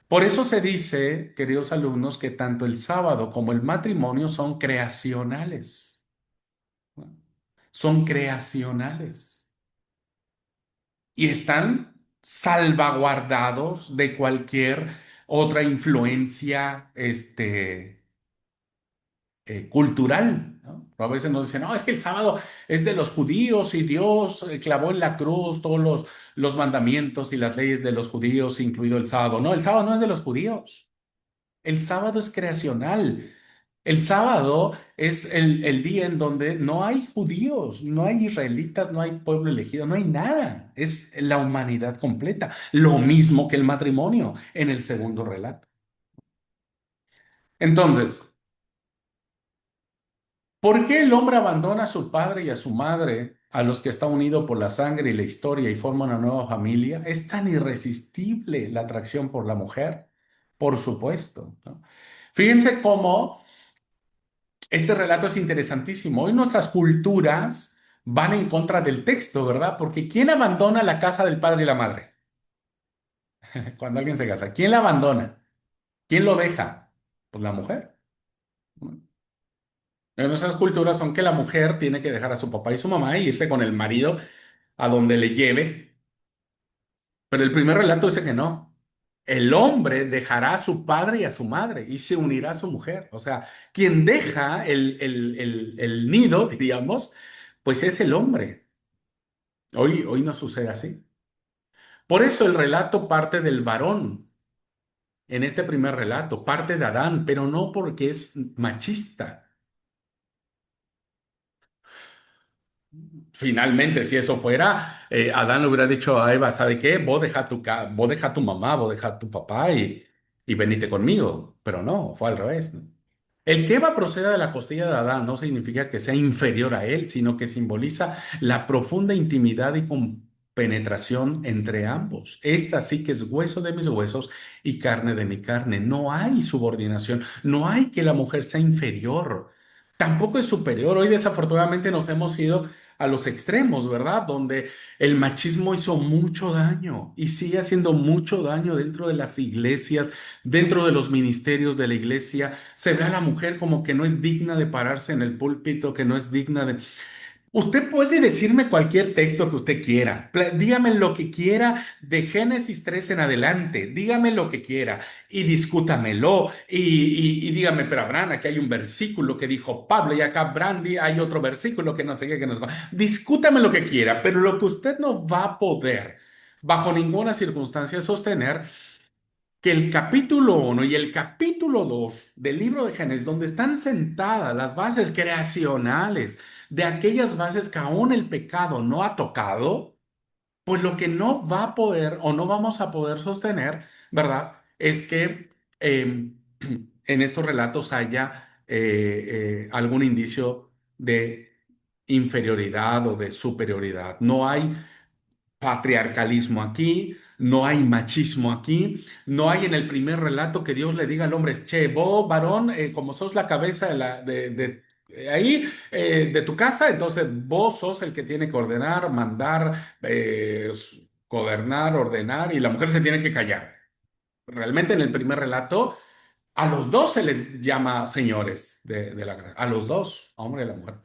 Por eso se dice, queridos alumnos, que tanto el sábado como el matrimonio son creacionales. Son creacionales y están salvaguardados de cualquier otra influencia cultural, ¿no? A veces nos dicen, no, es que el sábado es de los judíos y Dios clavó en la cruz todos los mandamientos y las leyes de los judíos, incluido el sábado. No, el sábado no es de los judíos. El sábado es creacional. El sábado es el día en donde no hay judíos, no hay israelitas, no hay pueblo elegido, no hay nada. Es la humanidad completa. Lo mismo que el matrimonio en el segundo relato. Entonces, ¿por qué el hombre abandona a su padre y a su madre, a los que está unido por la sangre y la historia y forma una nueva familia? Es tan irresistible la atracción por la mujer, por supuesto, ¿no? Fíjense cómo este relato es interesantísimo. Hoy nuestras culturas van en contra del texto, ¿verdad? Porque ¿quién abandona la casa del padre y la madre? Cuando alguien se casa, ¿quién la abandona? ¿Quién lo deja? Pues la mujer. En nuestras culturas son que la mujer tiene que dejar a su papá y su mamá e irse con el marido a donde le lleve. Pero el primer relato dice que no. El hombre dejará a su padre y a su madre y se unirá a su mujer. O sea, quien deja el nido, diríamos, pues es el hombre. Hoy no sucede así. Por eso el relato parte del varón. En este primer relato, parte de Adán, pero no porque es machista. Finalmente, si eso fuera, Adán le hubiera dicho a Eva, ¿sabe qué? Vos deja a tu mamá, vos deja a tu papá y venite conmigo. Pero no, fue al revés, ¿no? El que Eva proceda de la costilla de Adán no significa que sea inferior a él, sino que simboliza la profunda intimidad y compenetración entre ambos. Esta sí que es hueso de mis huesos y carne de mi carne. No hay subordinación, no hay que la mujer sea inferior, tampoco es superior. Hoy desafortunadamente nos hemos ido a los extremos, ¿verdad? Donde el machismo hizo mucho daño y sigue haciendo mucho daño dentro de las iglesias, dentro de los ministerios de la iglesia. Se ve a la mujer como que no es digna de pararse en el púlpito, que no es digna de... Usted puede decirme cualquier texto que usted quiera. Dígame lo que quiera de Génesis 3 en adelante. Dígame lo que quiera y discútamelo. Y dígame, pero Abraham, aquí hay un versículo que dijo Pablo y acá Brandy hay otro versículo que no sé qué, que nos va. Discútame lo que quiera, pero lo que usted no va a poder bajo ninguna circunstancia sostener que el capítulo 1 y el capítulo 2 del libro de Génesis, donde están sentadas las bases creacionales de aquellas bases que aún el pecado no ha tocado, pues lo que no va a poder o no vamos a poder sostener, ¿verdad? Es que en estos relatos haya algún indicio de inferioridad o de superioridad. No hay patriarcalismo aquí, no hay machismo aquí, no hay en el primer relato que Dios le diga al hombre, che, vos, varón, como sos la cabeza ahí, de tu casa, entonces vos sos el que tiene que ordenar, mandar, gobernar, ordenar, y la mujer se tiene que callar. Realmente en el primer relato, a los dos se les llama señores de la gracia, a los dos, hombre y la mujer.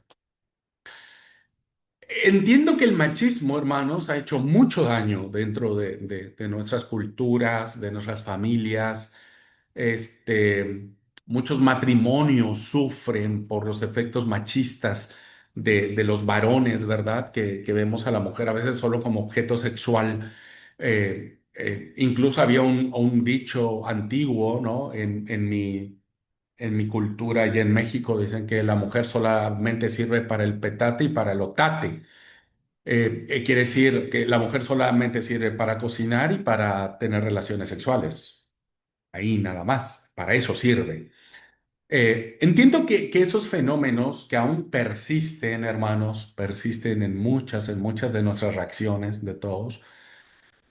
Entiendo que el machismo, hermanos, ha hecho mucho daño dentro de nuestras culturas, de nuestras familias. Este, muchos matrimonios sufren por los efectos machistas de los varones, ¿verdad? Que vemos a la mujer a veces solo como objeto sexual. Incluso había un dicho antiguo, ¿no? En mi cultura y en México dicen que la mujer solamente sirve para el petate y para el otate. Quiere decir que la mujer solamente sirve para cocinar y para tener relaciones sexuales. Ahí nada más, para eso sirve. Entiendo que esos fenómenos que aún persisten, hermanos, persisten en muchas de nuestras reacciones, de todos.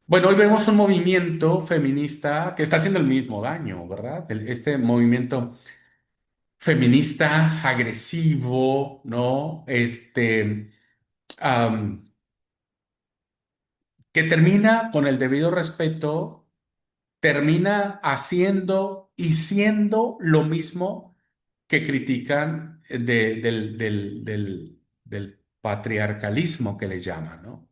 Bueno, hoy vemos un movimiento feminista que está haciendo el mismo daño, ¿verdad? Este movimiento feminista agresivo, ¿no? Am, que termina, con el debido respeto, termina haciendo y siendo lo mismo que critican del patriarcalismo que le llaman, ¿no?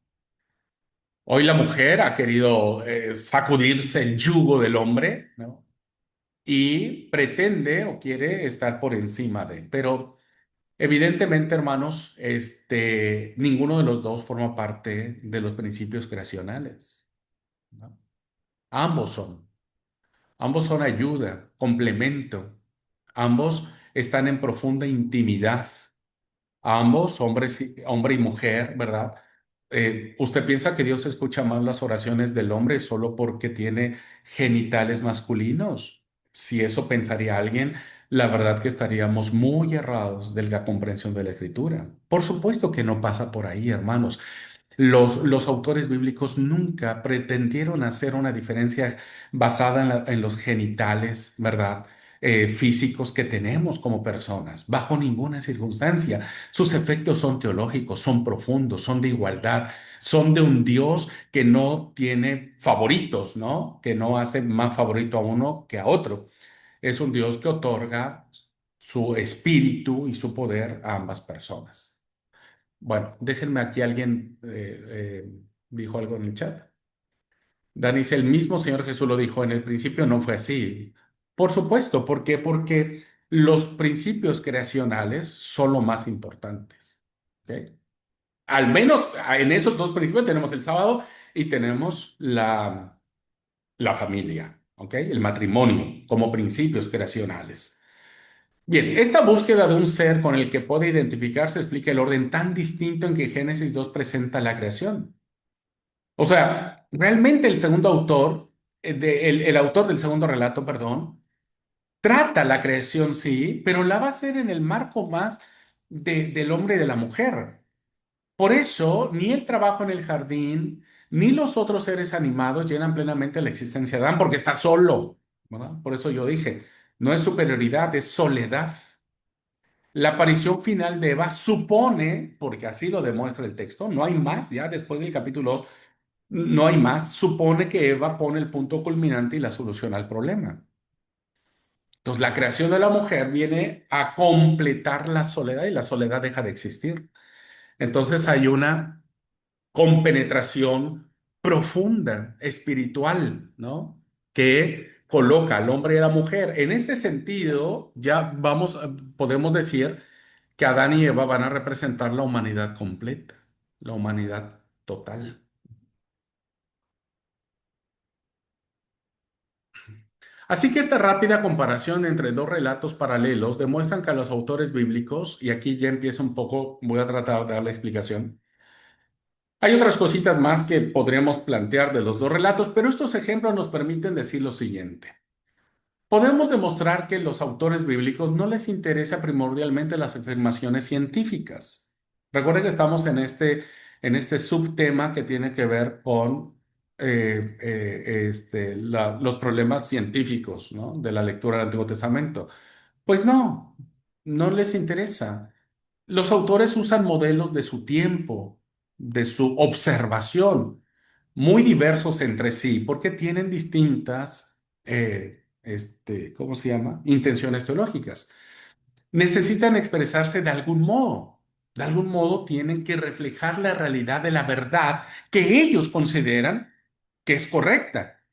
Hoy la mujer ha querido sacudirse el yugo del hombre, ¿no? Y pretende o quiere estar por encima de, pero evidentemente, hermanos, ninguno de los dos forma parte de los principios creacionales, ¿no? Ambos son. Ambos son ayuda, complemento. Ambos están en profunda intimidad. Ambos, hombre y mujer, ¿verdad? ¿Usted piensa que Dios escucha más las oraciones del hombre solo porque tiene genitales masculinos? Si eso pensaría alguien, la verdad que estaríamos muy errados de la comprensión de la Escritura. Por supuesto que no pasa por ahí, hermanos. Los autores bíblicos nunca pretendieron hacer una diferencia basada en los genitales, ¿verdad? Físicos que tenemos como personas, bajo ninguna circunstancia. Sus efectos son teológicos, son profundos, son de igualdad, son de un Dios que no tiene favoritos, ¿no? Que no hace más favorito a uno que a otro. Es un Dios que otorga su espíritu y su poder a ambas personas. Bueno, déjenme aquí, alguien dijo algo en el chat. Dani dice, el mismo Señor Jesús lo dijo, en el principio no fue así. Por supuesto, ¿por qué? Porque los principios creacionales son lo más importantes. ¿Ok? Al menos en esos dos principios tenemos el sábado y tenemos la familia, ¿ok? El matrimonio como principios creacionales. Bien, esta búsqueda de un ser con el que puede identificarse explica el orden tan distinto en que Génesis 2 presenta la creación. O sea, realmente el segundo autor, el autor del segundo relato, perdón, trata la creación, sí, pero la va a hacer en el marco más del hombre y de la mujer. Por eso, ni el trabajo en el jardín, ni los otros seres animados llenan plenamente la existencia de Adán, porque está solo, ¿verdad? Por eso yo dije, no es superioridad, es soledad. La aparición final de Eva supone, porque así lo demuestra el texto, no hay más, ya después del capítulo 2 no hay más, supone que Eva pone el punto culminante y la solución al problema. Entonces, la creación de la mujer viene a completar la soledad y la soledad deja de existir. Entonces, hay una compenetración profunda, espiritual, ¿no? Que coloca al hombre y a la mujer. En este sentido, ya podemos decir que Adán y Eva van a representar la humanidad completa, la humanidad total. Así que esta rápida comparación entre dos relatos paralelos demuestran que a los autores bíblicos, y aquí ya empieza un poco, voy a tratar de dar la explicación. Hay otras cositas más que podríamos plantear de los dos relatos, pero estos ejemplos nos permiten decir lo siguiente. Podemos demostrar que a los autores bíblicos no les interesa primordialmente las afirmaciones científicas. Recuerden que estamos en este subtema que tiene que ver con los problemas científicos, ¿no? De la lectura del Antiguo Testamento. Pues no, no les interesa. Los autores usan modelos de su tiempo, de su observación, muy diversos entre sí, porque tienen distintas, ¿cómo se llama? Intenciones teológicas. Necesitan expresarse de algún modo. De algún modo tienen que reflejar la realidad de la verdad que ellos consideran que es correcta,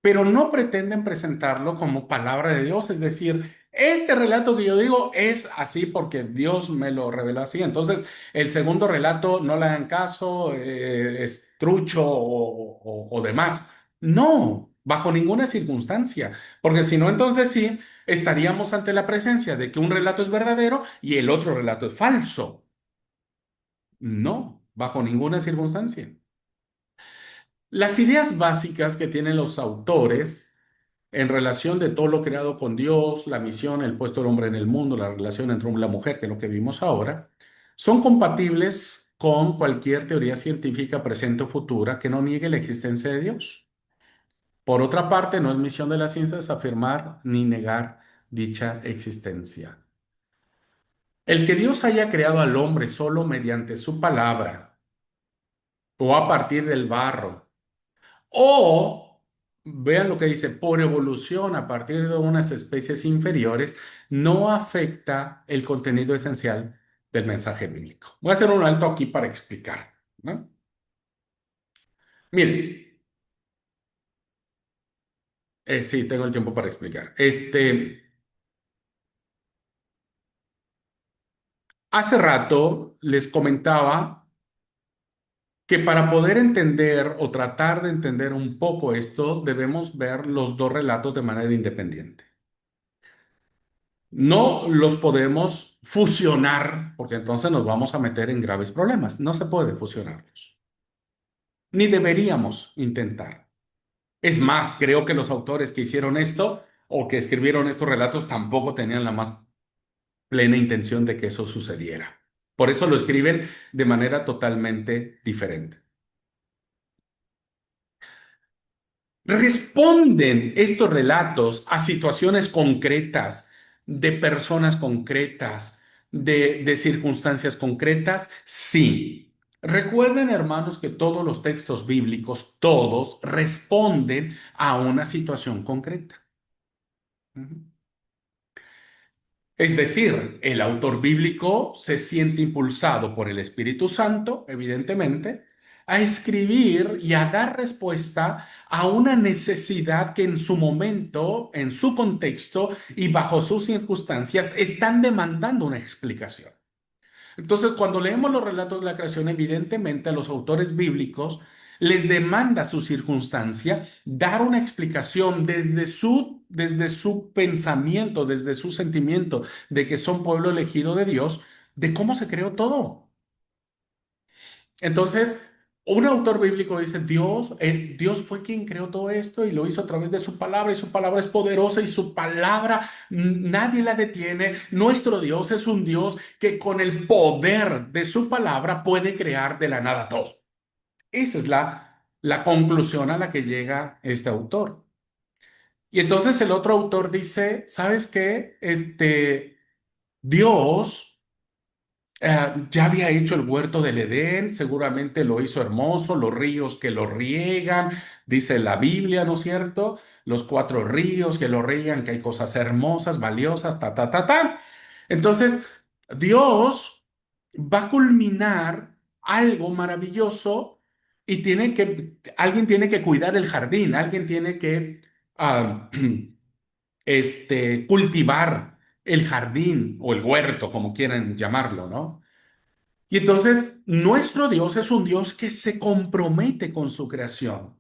pero no pretenden presentarlo como palabra de Dios, es decir, Este relato que yo digo es así porque Dios me lo reveló así. Entonces, el segundo relato no le hagan caso, es trucho o demás. No, bajo ninguna circunstancia, porque si no, entonces sí, estaríamos ante la presencia de que un relato es verdadero y el otro relato es falso. No, bajo ninguna circunstancia. Las ideas básicas que tienen los autores en relación de todo lo creado con Dios, la misión, el puesto del hombre en el mundo, la relación entre hombre y la mujer, que es lo que vimos ahora, son compatibles con cualquier teoría científica presente o futura que no niegue la existencia de Dios. Por otra parte, no es misión de la ciencia afirmar ni negar dicha existencia. El que Dios haya creado al hombre solo mediante su palabra o a partir del barro, o, vean lo que dice, por evolución a partir de unas especies inferiores, no afecta el contenido esencial del mensaje bíblico. Voy a hacer un alto aquí para explicar, ¿no? Miren, sí, tengo el tiempo para explicar. Hace rato les comentaba que para poder entender o tratar de entender un poco esto, debemos ver los dos relatos de manera independiente. No los podemos fusionar porque entonces nos vamos a meter en graves problemas. No se puede fusionarlos. Ni deberíamos intentar. Es más, creo que los autores que hicieron esto o que escribieron estos relatos tampoco tenían la más plena intención de que eso sucediera. Por eso lo escriben de manera totalmente diferente. ¿Responden estos relatos a situaciones concretas, de personas concretas, de circunstancias concretas? Sí. Recuerden, hermanos, que todos los textos bíblicos, todos responden a una situación concreta. Ujú. Es decir, el autor bíblico se siente impulsado por el Espíritu Santo, evidentemente, a escribir y a dar respuesta a una necesidad que en su momento, en su contexto y bajo sus circunstancias están demandando una explicación. Entonces, cuando leemos los relatos de la creación, evidentemente a los autores bíblicos les demanda su circunstancia dar una explicación desde su pensamiento, desde su sentimiento de que son pueblo elegido de Dios, de cómo se creó todo. Entonces, un autor bíblico dice, Dios fue quien creó todo esto y lo hizo a través de su palabra y su palabra es poderosa y su palabra nadie la detiene. Nuestro Dios es un Dios que con el poder de su palabra puede crear de la nada todo. Esa es la conclusión a la que llega este autor. Y entonces el otro autor dice, ¿sabes qué? Dios ya había hecho el huerto del Edén, seguramente lo hizo hermoso, los ríos que lo riegan, dice la Biblia, ¿no es cierto? Los cuatro ríos que lo riegan, que hay cosas hermosas, valiosas, ta, ta, ta, ta. Entonces, Dios va a culminar algo maravilloso y alguien tiene que cuidar el jardín, alguien tiene que ah, cultivar el jardín o el huerto, como quieran llamarlo, ¿no? Y entonces, nuestro Dios es un Dios que se compromete con su creación.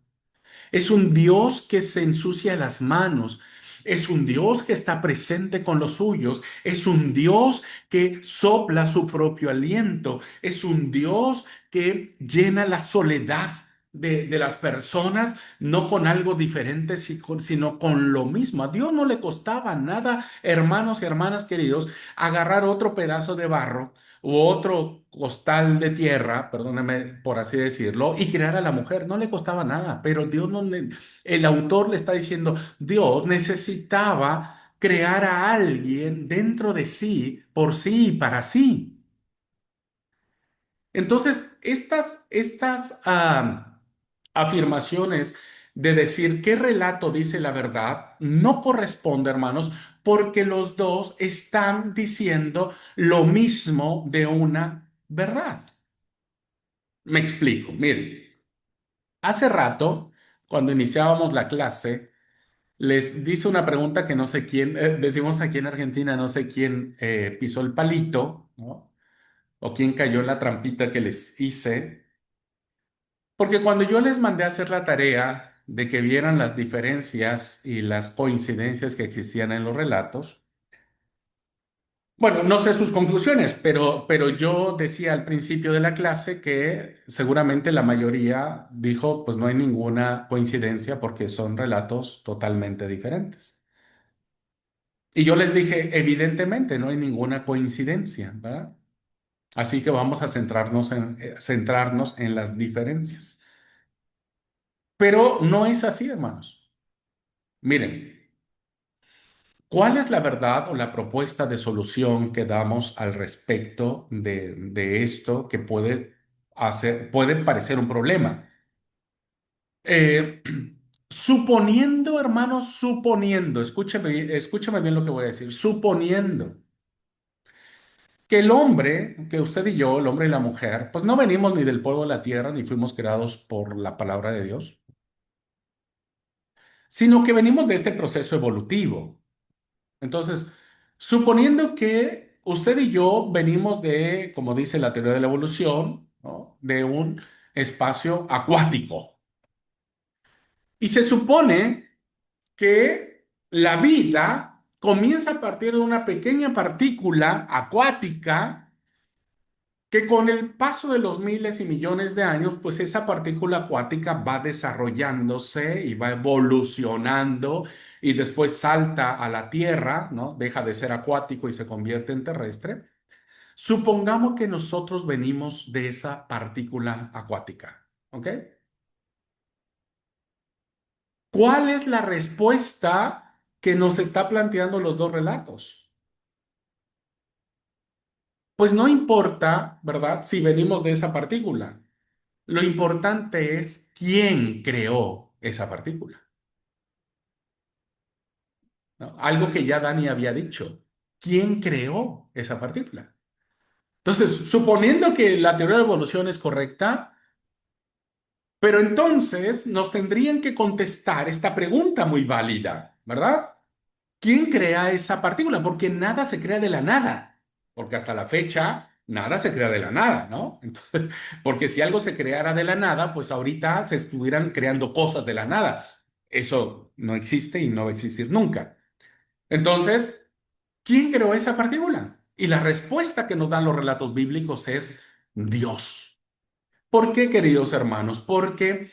Es un Dios que se ensucia las manos. Es un Dios que está presente con los suyos. Es un Dios que sopla su propio aliento. Es un Dios que llena la soledad de las personas, no con algo diferente, sino con lo mismo. A Dios no le costaba nada, hermanos y hermanas queridos, agarrar otro pedazo de barro u otro costal de tierra, perdóneme por así decirlo, y crear a la mujer. No le costaba nada, pero Dios no le, el autor le está diciendo, Dios necesitaba crear a alguien dentro de sí, por sí y para sí. Entonces, estas afirmaciones de decir qué relato dice la verdad no corresponde, hermanos, porque los dos están diciendo lo mismo de una verdad. Me explico. Miren, hace rato, cuando iniciábamos la clase, les dice una pregunta que no sé quién, decimos aquí en Argentina, no sé quién pisó el palito, ¿no? O quién cayó en la trampita que les hice. Porque cuando yo les mandé a hacer la tarea de que vieran las diferencias y las coincidencias que existían en los relatos, bueno, no sé sus conclusiones, pero yo decía al principio de la clase que seguramente la mayoría dijo, pues no hay ninguna coincidencia porque son relatos totalmente diferentes. Y yo les dije, evidentemente no hay ninguna coincidencia, ¿verdad? Así que vamos a centrarnos en las diferencias. Pero no es así, hermanos. Miren, ¿cuál es la verdad o la propuesta de solución que damos al respecto de esto que puede parecer un problema? Eh, suponiendo, hermanos, suponiendo, escúchame bien lo que voy a decir, suponiendo que el hombre, que usted y yo, el hombre y la mujer, pues no venimos ni del polvo de la tierra, ni fuimos creados por la palabra de Dios, sino que venimos de este proceso evolutivo. Entonces, suponiendo que usted y yo venimos de, como dice la teoría de la evolución, ¿no? De un espacio acuático. Y se supone que la vida comienza a partir de una pequeña partícula acuática que con el paso de los miles y millones de años, pues esa partícula acuática va desarrollándose y va evolucionando y después salta a la Tierra, ¿no? Deja de ser acuático y se convierte en terrestre. Supongamos que nosotros venimos de esa partícula acuática, ¿ok? ¿Cuál es la respuesta que nos está planteando los dos relatos? Pues no importa, ¿verdad? Si venimos de esa partícula. Lo importante es quién creó esa partícula, ¿no? Algo que ya Dani había dicho. ¿Quién creó esa partícula? Entonces, suponiendo que la teoría de la evolución es correcta, pero entonces nos tendrían que contestar esta pregunta muy válida, ¿verdad? ¿Quién crea esa partícula? Porque nada se crea de la nada, porque hasta la fecha nada se crea de la nada, ¿no? Entonces, porque si algo se creara de la nada, pues ahorita se estuvieran creando cosas de la nada. Eso no existe y no va a existir nunca. Entonces, ¿quién creó esa partícula? Y la respuesta que nos dan los relatos bíblicos es Dios. ¿Por qué, queridos hermanos? Porque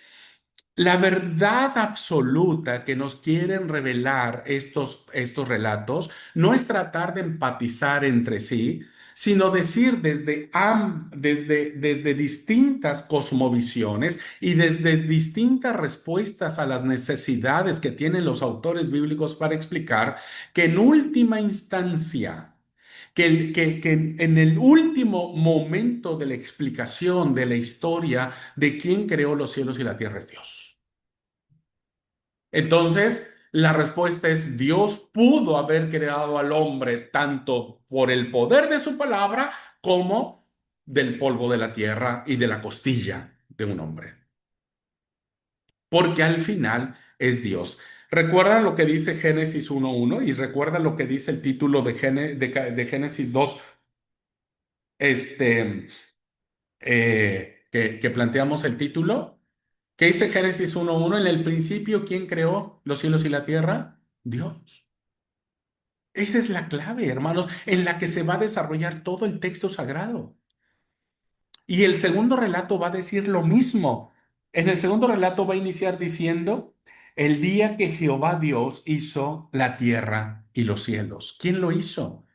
la verdad absoluta que nos quieren revelar estos relatos no es tratar de empatizar entre sí, sino decir desde distintas cosmovisiones y desde distintas respuestas a las necesidades que tienen los autores bíblicos para explicar que en última instancia, que en el último momento de la explicación de la historia de quién creó los cielos y la tierra es Dios. Entonces, la respuesta es Dios pudo haber creado al hombre tanto por el poder de su palabra como del polvo de la tierra y de la costilla de un hombre. Porque al final es Dios. ¿Recuerdan lo que dice Génesis 1:1 y recuerdan lo que dice el título de Génesis 2, este, que planteamos el título? ¿Qué dice Génesis 1:1? En el principio, ¿quién creó los cielos y la tierra? Dios. Esa es la clave, hermanos, en la que se va a desarrollar todo el texto sagrado. Y el segundo relato va a decir lo mismo. En el segundo relato va a iniciar diciendo, el día que Jehová Dios hizo la tierra y los cielos. ¿Quién lo hizo?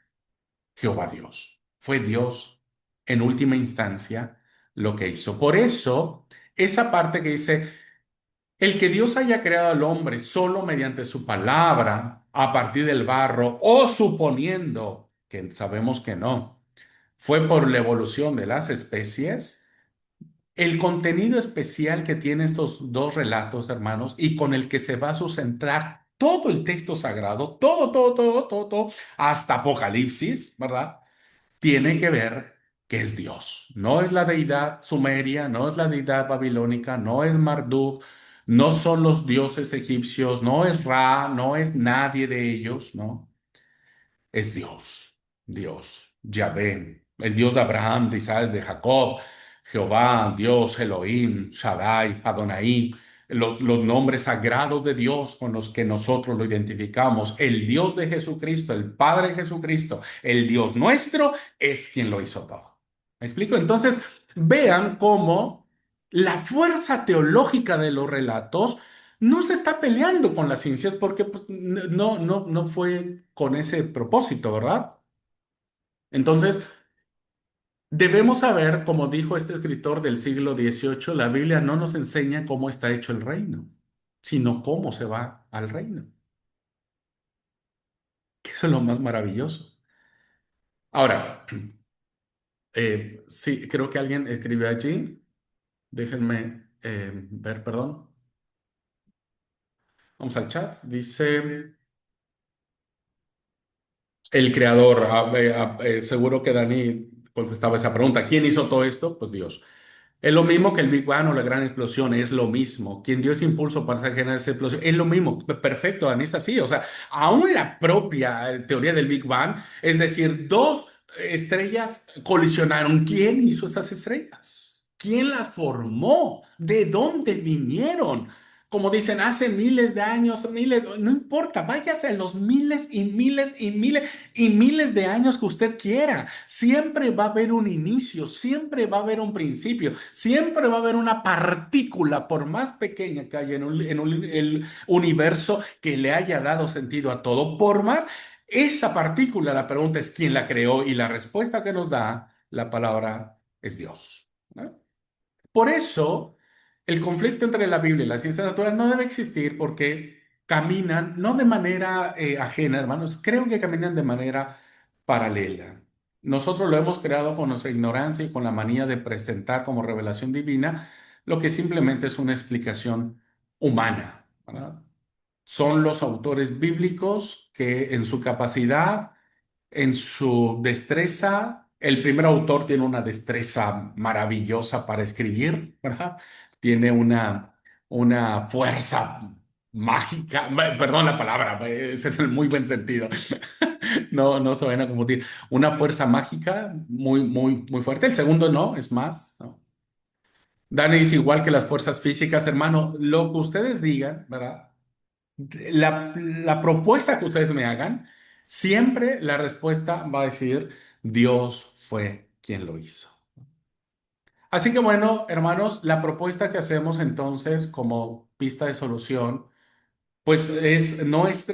Jehová Dios. Fue Dios, en última instancia, lo que hizo. Por eso, esa parte que dice, el que Dios haya creado al hombre solo mediante su palabra, a partir del barro, o suponiendo que sabemos que no, fue por la evolución de las especies, el contenido especial que tiene estos dos relatos, hermanos, y con el que se va a sustentar todo el texto sagrado, todo, hasta Apocalipsis, ¿verdad? Tiene que ver que es Dios. No es la deidad sumeria, no es la deidad babilónica, no es Marduk, No son los dioses egipcios, no es Ra, no es nadie de ellos, ¿no? Es Dios, Dios, Yahvé, el Dios de Abraham, de Isaac, de Jacob, Jehová, Dios, Elohim, Shaddai, Adonai, los nombres sagrados de Dios con los que nosotros lo identificamos, el Dios de Jesucristo, el Padre de Jesucristo, el Dios nuestro, es quien lo hizo todo. ¿Me explico? Entonces, vean cómo la fuerza teológica de los relatos no se está peleando con las ciencias porque pues, no fue con ese propósito, ¿verdad? Entonces, debemos saber, como dijo este escritor del siglo XVIII, la Biblia no nos enseña cómo está hecho el reino, sino cómo se va al reino, que eso es lo más maravilloso. Ahora, sí, creo que alguien escribió allí, déjenme ver, perdón, vamos al chat, dice... El creador, seguro que Dani contestaba esa pregunta. ¿Quién hizo todo esto? Pues Dios. Es lo mismo que el Big Bang o la gran explosión, es lo mismo. Quien dio ese impulso para generar esa explosión, es lo mismo. Perfecto, Dani, es así. O sea, aún la propia teoría del Big Bang, es decir, dos estrellas colisionaron. ¿Quién hizo esas estrellas? ¿Quién las formó? ¿De dónde vinieron? Como dicen, hace miles de años, miles, no importa, váyase a los miles y miles y miles y miles de años que usted quiera. Siempre va a haber un inicio, siempre va a haber un principio, siempre va a haber una partícula, por más pequeña que haya el universo, que le haya dado sentido a todo. Por más, esa partícula, la pregunta es quién la creó y la respuesta que nos da la palabra es Dios, ¿no? Por eso, el conflicto entre la Biblia y la ciencia natural no debe existir porque caminan no de manera ajena, hermanos, creo que caminan de manera paralela. Nosotros lo hemos creado con nuestra ignorancia y con la manía de presentar como revelación divina lo que simplemente es una explicación humana, ¿verdad? Son los autores bíblicos que en su capacidad, en su destreza. El primer autor tiene una destreza maravillosa para escribir, ¿verdad? Tiene una fuerza mágica, perdón la palabra, es en el muy buen sentido. No se vayan a confundir. Una fuerza mágica muy fuerte. El segundo no, es más, ¿no? Dani es igual que las fuerzas físicas, hermano. Lo que ustedes digan, ¿verdad? La propuesta que ustedes me hagan, siempre la respuesta va a decir, Dios fue quien lo hizo. Así que bueno, hermanos, la propuesta que hacemos entonces como pista de solución, pues es, no es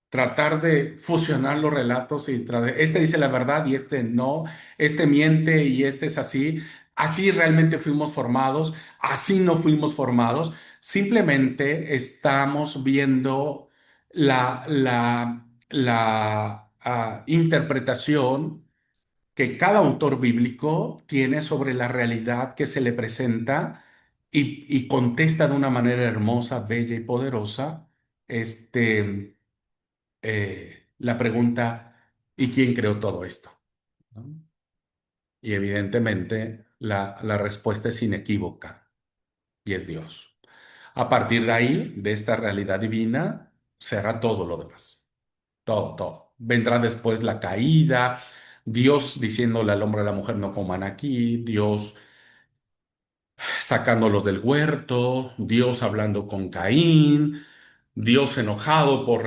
tratar de fusionar los relatos y este dice la verdad y este no, este miente y este es así. Así realmente fuimos formados, así no fuimos formados. Simplemente estamos viendo la interpretación que cada autor bíblico tiene sobre la realidad que se le presenta y contesta de una manera hermosa, bella y poderosa. La pregunta, ¿y quién creó todo esto? ¿No? Y evidentemente la respuesta es inequívoca y es Dios. A partir de ahí, de esta realidad divina, será todo lo demás. Todo, todo. Vendrá después la caída, Dios diciéndole al hombre y a la mujer no coman aquí, Dios sacándolos del huerto, Dios hablando con Caín, Dios enojado por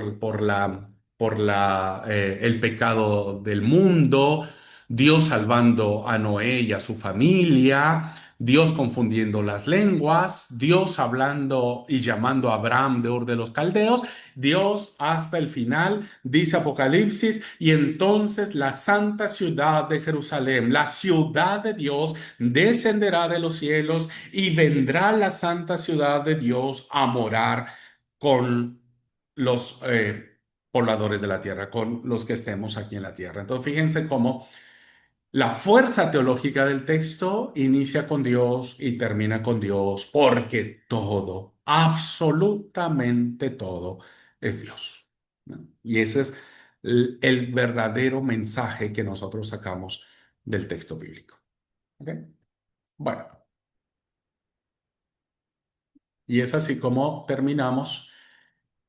el pecado del mundo, Dios salvando a Noé y a su familia, Dios confundiendo las lenguas, Dios hablando y llamando a Abraham de Ur de los Caldeos, Dios hasta el final, dice Apocalipsis, y entonces la santa ciudad de Jerusalén, la ciudad de Dios, descenderá de los cielos y vendrá la santa ciudad de Dios a morar con los pobladores de la tierra, con los que estemos aquí en la tierra. Entonces, fíjense cómo la fuerza teológica del texto inicia con Dios y termina con Dios, porque todo, absolutamente todo, es Dios, ¿no? Y ese es el verdadero mensaje que nosotros sacamos del texto bíblico. ¿Ok? Bueno. Y es así como terminamos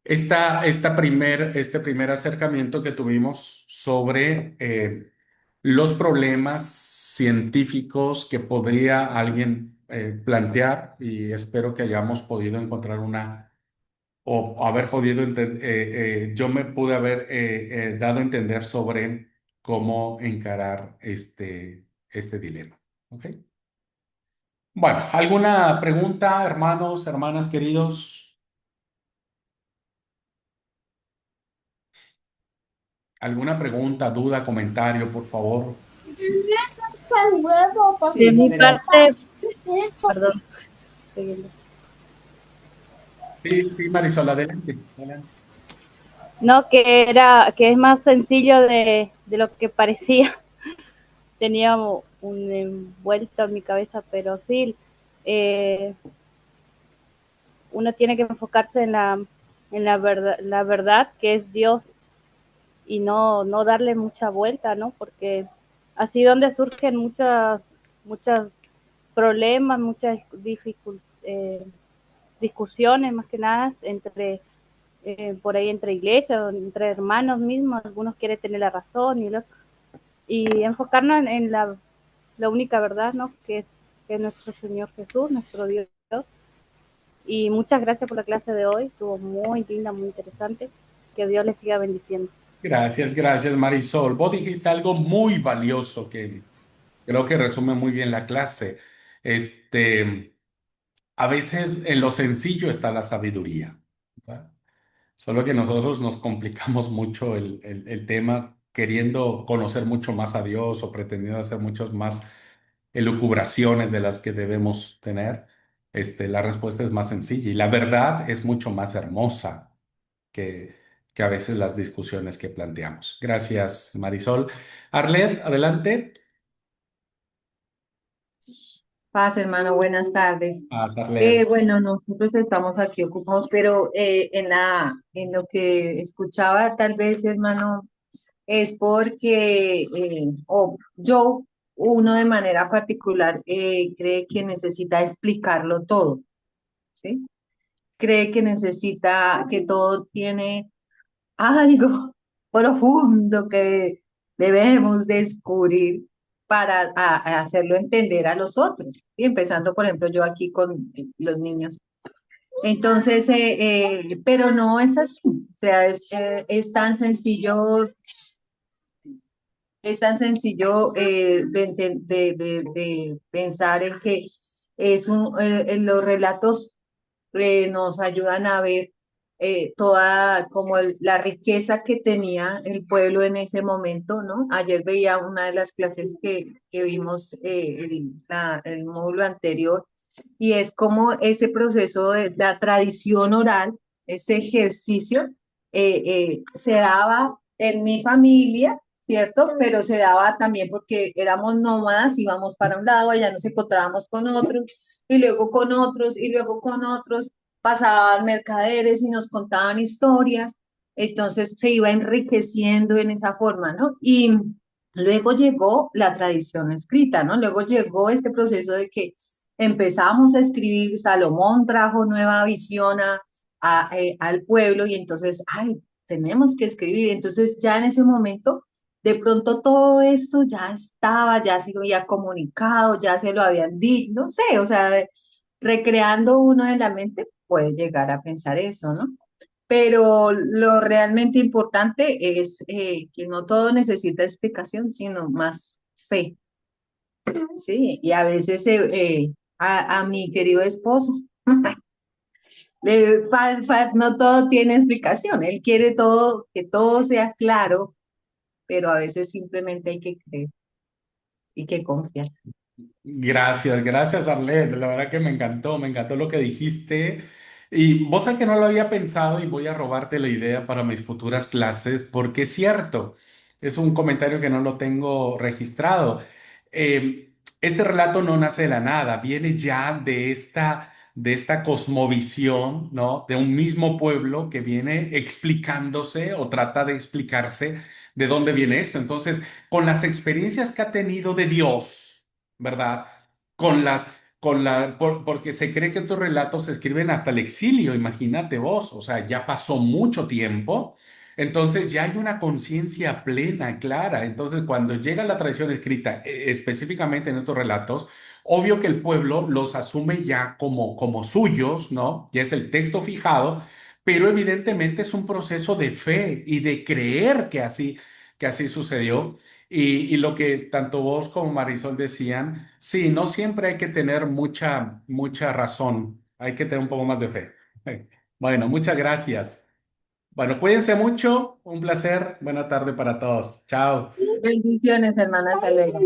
este primer acercamiento que tuvimos sobre los problemas científicos que podría alguien plantear, y espero que hayamos podido encontrar o haber podido, yo me pude haber dado a entender sobre cómo encarar este dilema. ¿Ok? Bueno, ¿alguna pregunta, hermanos, hermanas queridos? ¿Alguna pregunta, duda, comentario, por favor? De Sí, mi adelante. parte, perdón, siguiendo. Sí, sí, Marisol, adelante. Adelante. No, que es más sencillo de lo que parecía. Tenía un envuelto en mi cabeza, pero sí, eh, uno tiene que enfocarse en la verdad que es Dios y no darle mucha vuelta, ¿no? Porque así donde surgen muchas problemas, muchas discusiones más que nada por ahí entre iglesias, entre hermanos mismos, algunos quieren tener la razón y enfocarnos en la única verdad, ¿no? Que es nuestro Señor Jesús, nuestro Dios. Y muchas gracias por la clase de hoy, estuvo muy linda, muy interesante. Que Dios les siga bendiciendo. Gracias, gracias, Marisol. Vos dijiste algo muy valioso que creo que resume muy bien la clase. A veces en lo sencillo está la sabiduría, ¿verdad? Solo que nosotros nos complicamos mucho el tema queriendo conocer mucho más a Dios o pretendiendo hacer muchas más elucubraciones de las que debemos tener. La respuesta es más sencilla y la verdad es mucho más hermosa que, que a veces las discusiones que planteamos. Gracias, Marisol. Arlet, adelante. Paz, hermano, buenas tardes. Ah, Arlet. Bueno, nosotros estamos aquí ocupados, pero en lo que escuchaba, tal vez, hermano, es porque o yo, uno de manera particular, cree que necesita explicarlo todo, ¿sí? Cree que necesita, que todo tiene algo profundo que debemos descubrir para hacerlo entender a los otros. Y empezando, por ejemplo, yo aquí con los niños. Entonces, pero no es así. O sea, es tan sencillo, es tan sencillo de pensar en que en los relatos nos ayudan a ver toda como la riqueza que tenía el pueblo en ese momento, ¿no? Ayer veía una de las clases que vimos el módulo anterior y es como ese proceso de la tradición oral, ese ejercicio se daba en mi familia, ¿cierto? Pero se daba también porque éramos nómadas, íbamos para un lado, allá nos encontrábamos con otros, y luego con otros, y luego con otros, pasaban mercaderes y nos contaban historias, entonces se iba enriqueciendo en esa forma, ¿no? Y luego llegó la tradición escrita, ¿no? Luego llegó este proceso de que empezamos a escribir, Salomón trajo nueva visión al pueblo y entonces, ay, tenemos que escribir. Entonces ya en ese momento, de pronto todo esto ya estaba, ya se había comunicado, ya se lo habían dicho, no sé, o sea, recreando uno en la mente puede llegar a pensar eso, ¿no? Pero lo realmente importante es que no todo necesita explicación, sino más fe, ¿sí? Y a veces a mi querido esposo, no todo tiene explicación, él quiere todo, que todo sea claro, pero a veces simplemente hay que creer y que confiar. Gracias, gracias, Arlet. La verdad que me encantó lo que dijiste. Y vos sabés que no lo había pensado y voy a robarte la idea para mis futuras clases, porque es cierto, es un comentario que no lo tengo registrado. Este relato no nace de la nada, viene ya de esta cosmovisión, ¿no? De un mismo pueblo que viene explicándose o trata de explicarse de dónde viene esto. Entonces, con las experiencias que ha tenido de Dios, ¿verdad? Con porque se cree que estos relatos se escriben hasta el exilio, imagínate vos, o sea, ya pasó mucho tiempo, entonces ya hay una conciencia plena, clara, entonces cuando llega la tradición escrita, específicamente en estos relatos, obvio que el pueblo los asume ya como suyos, ¿no? Ya es el texto fijado, pero evidentemente es un proceso de fe y de creer que así sucedió. Y lo que tanto vos como Marisol decían, sí, no siempre hay que tener mucha razón, hay que tener un poco más de fe. Bueno, muchas gracias. Bueno, cuídense mucho, un placer, buena tarde para todos. Chao. Bendiciones, hermana, hasta luego.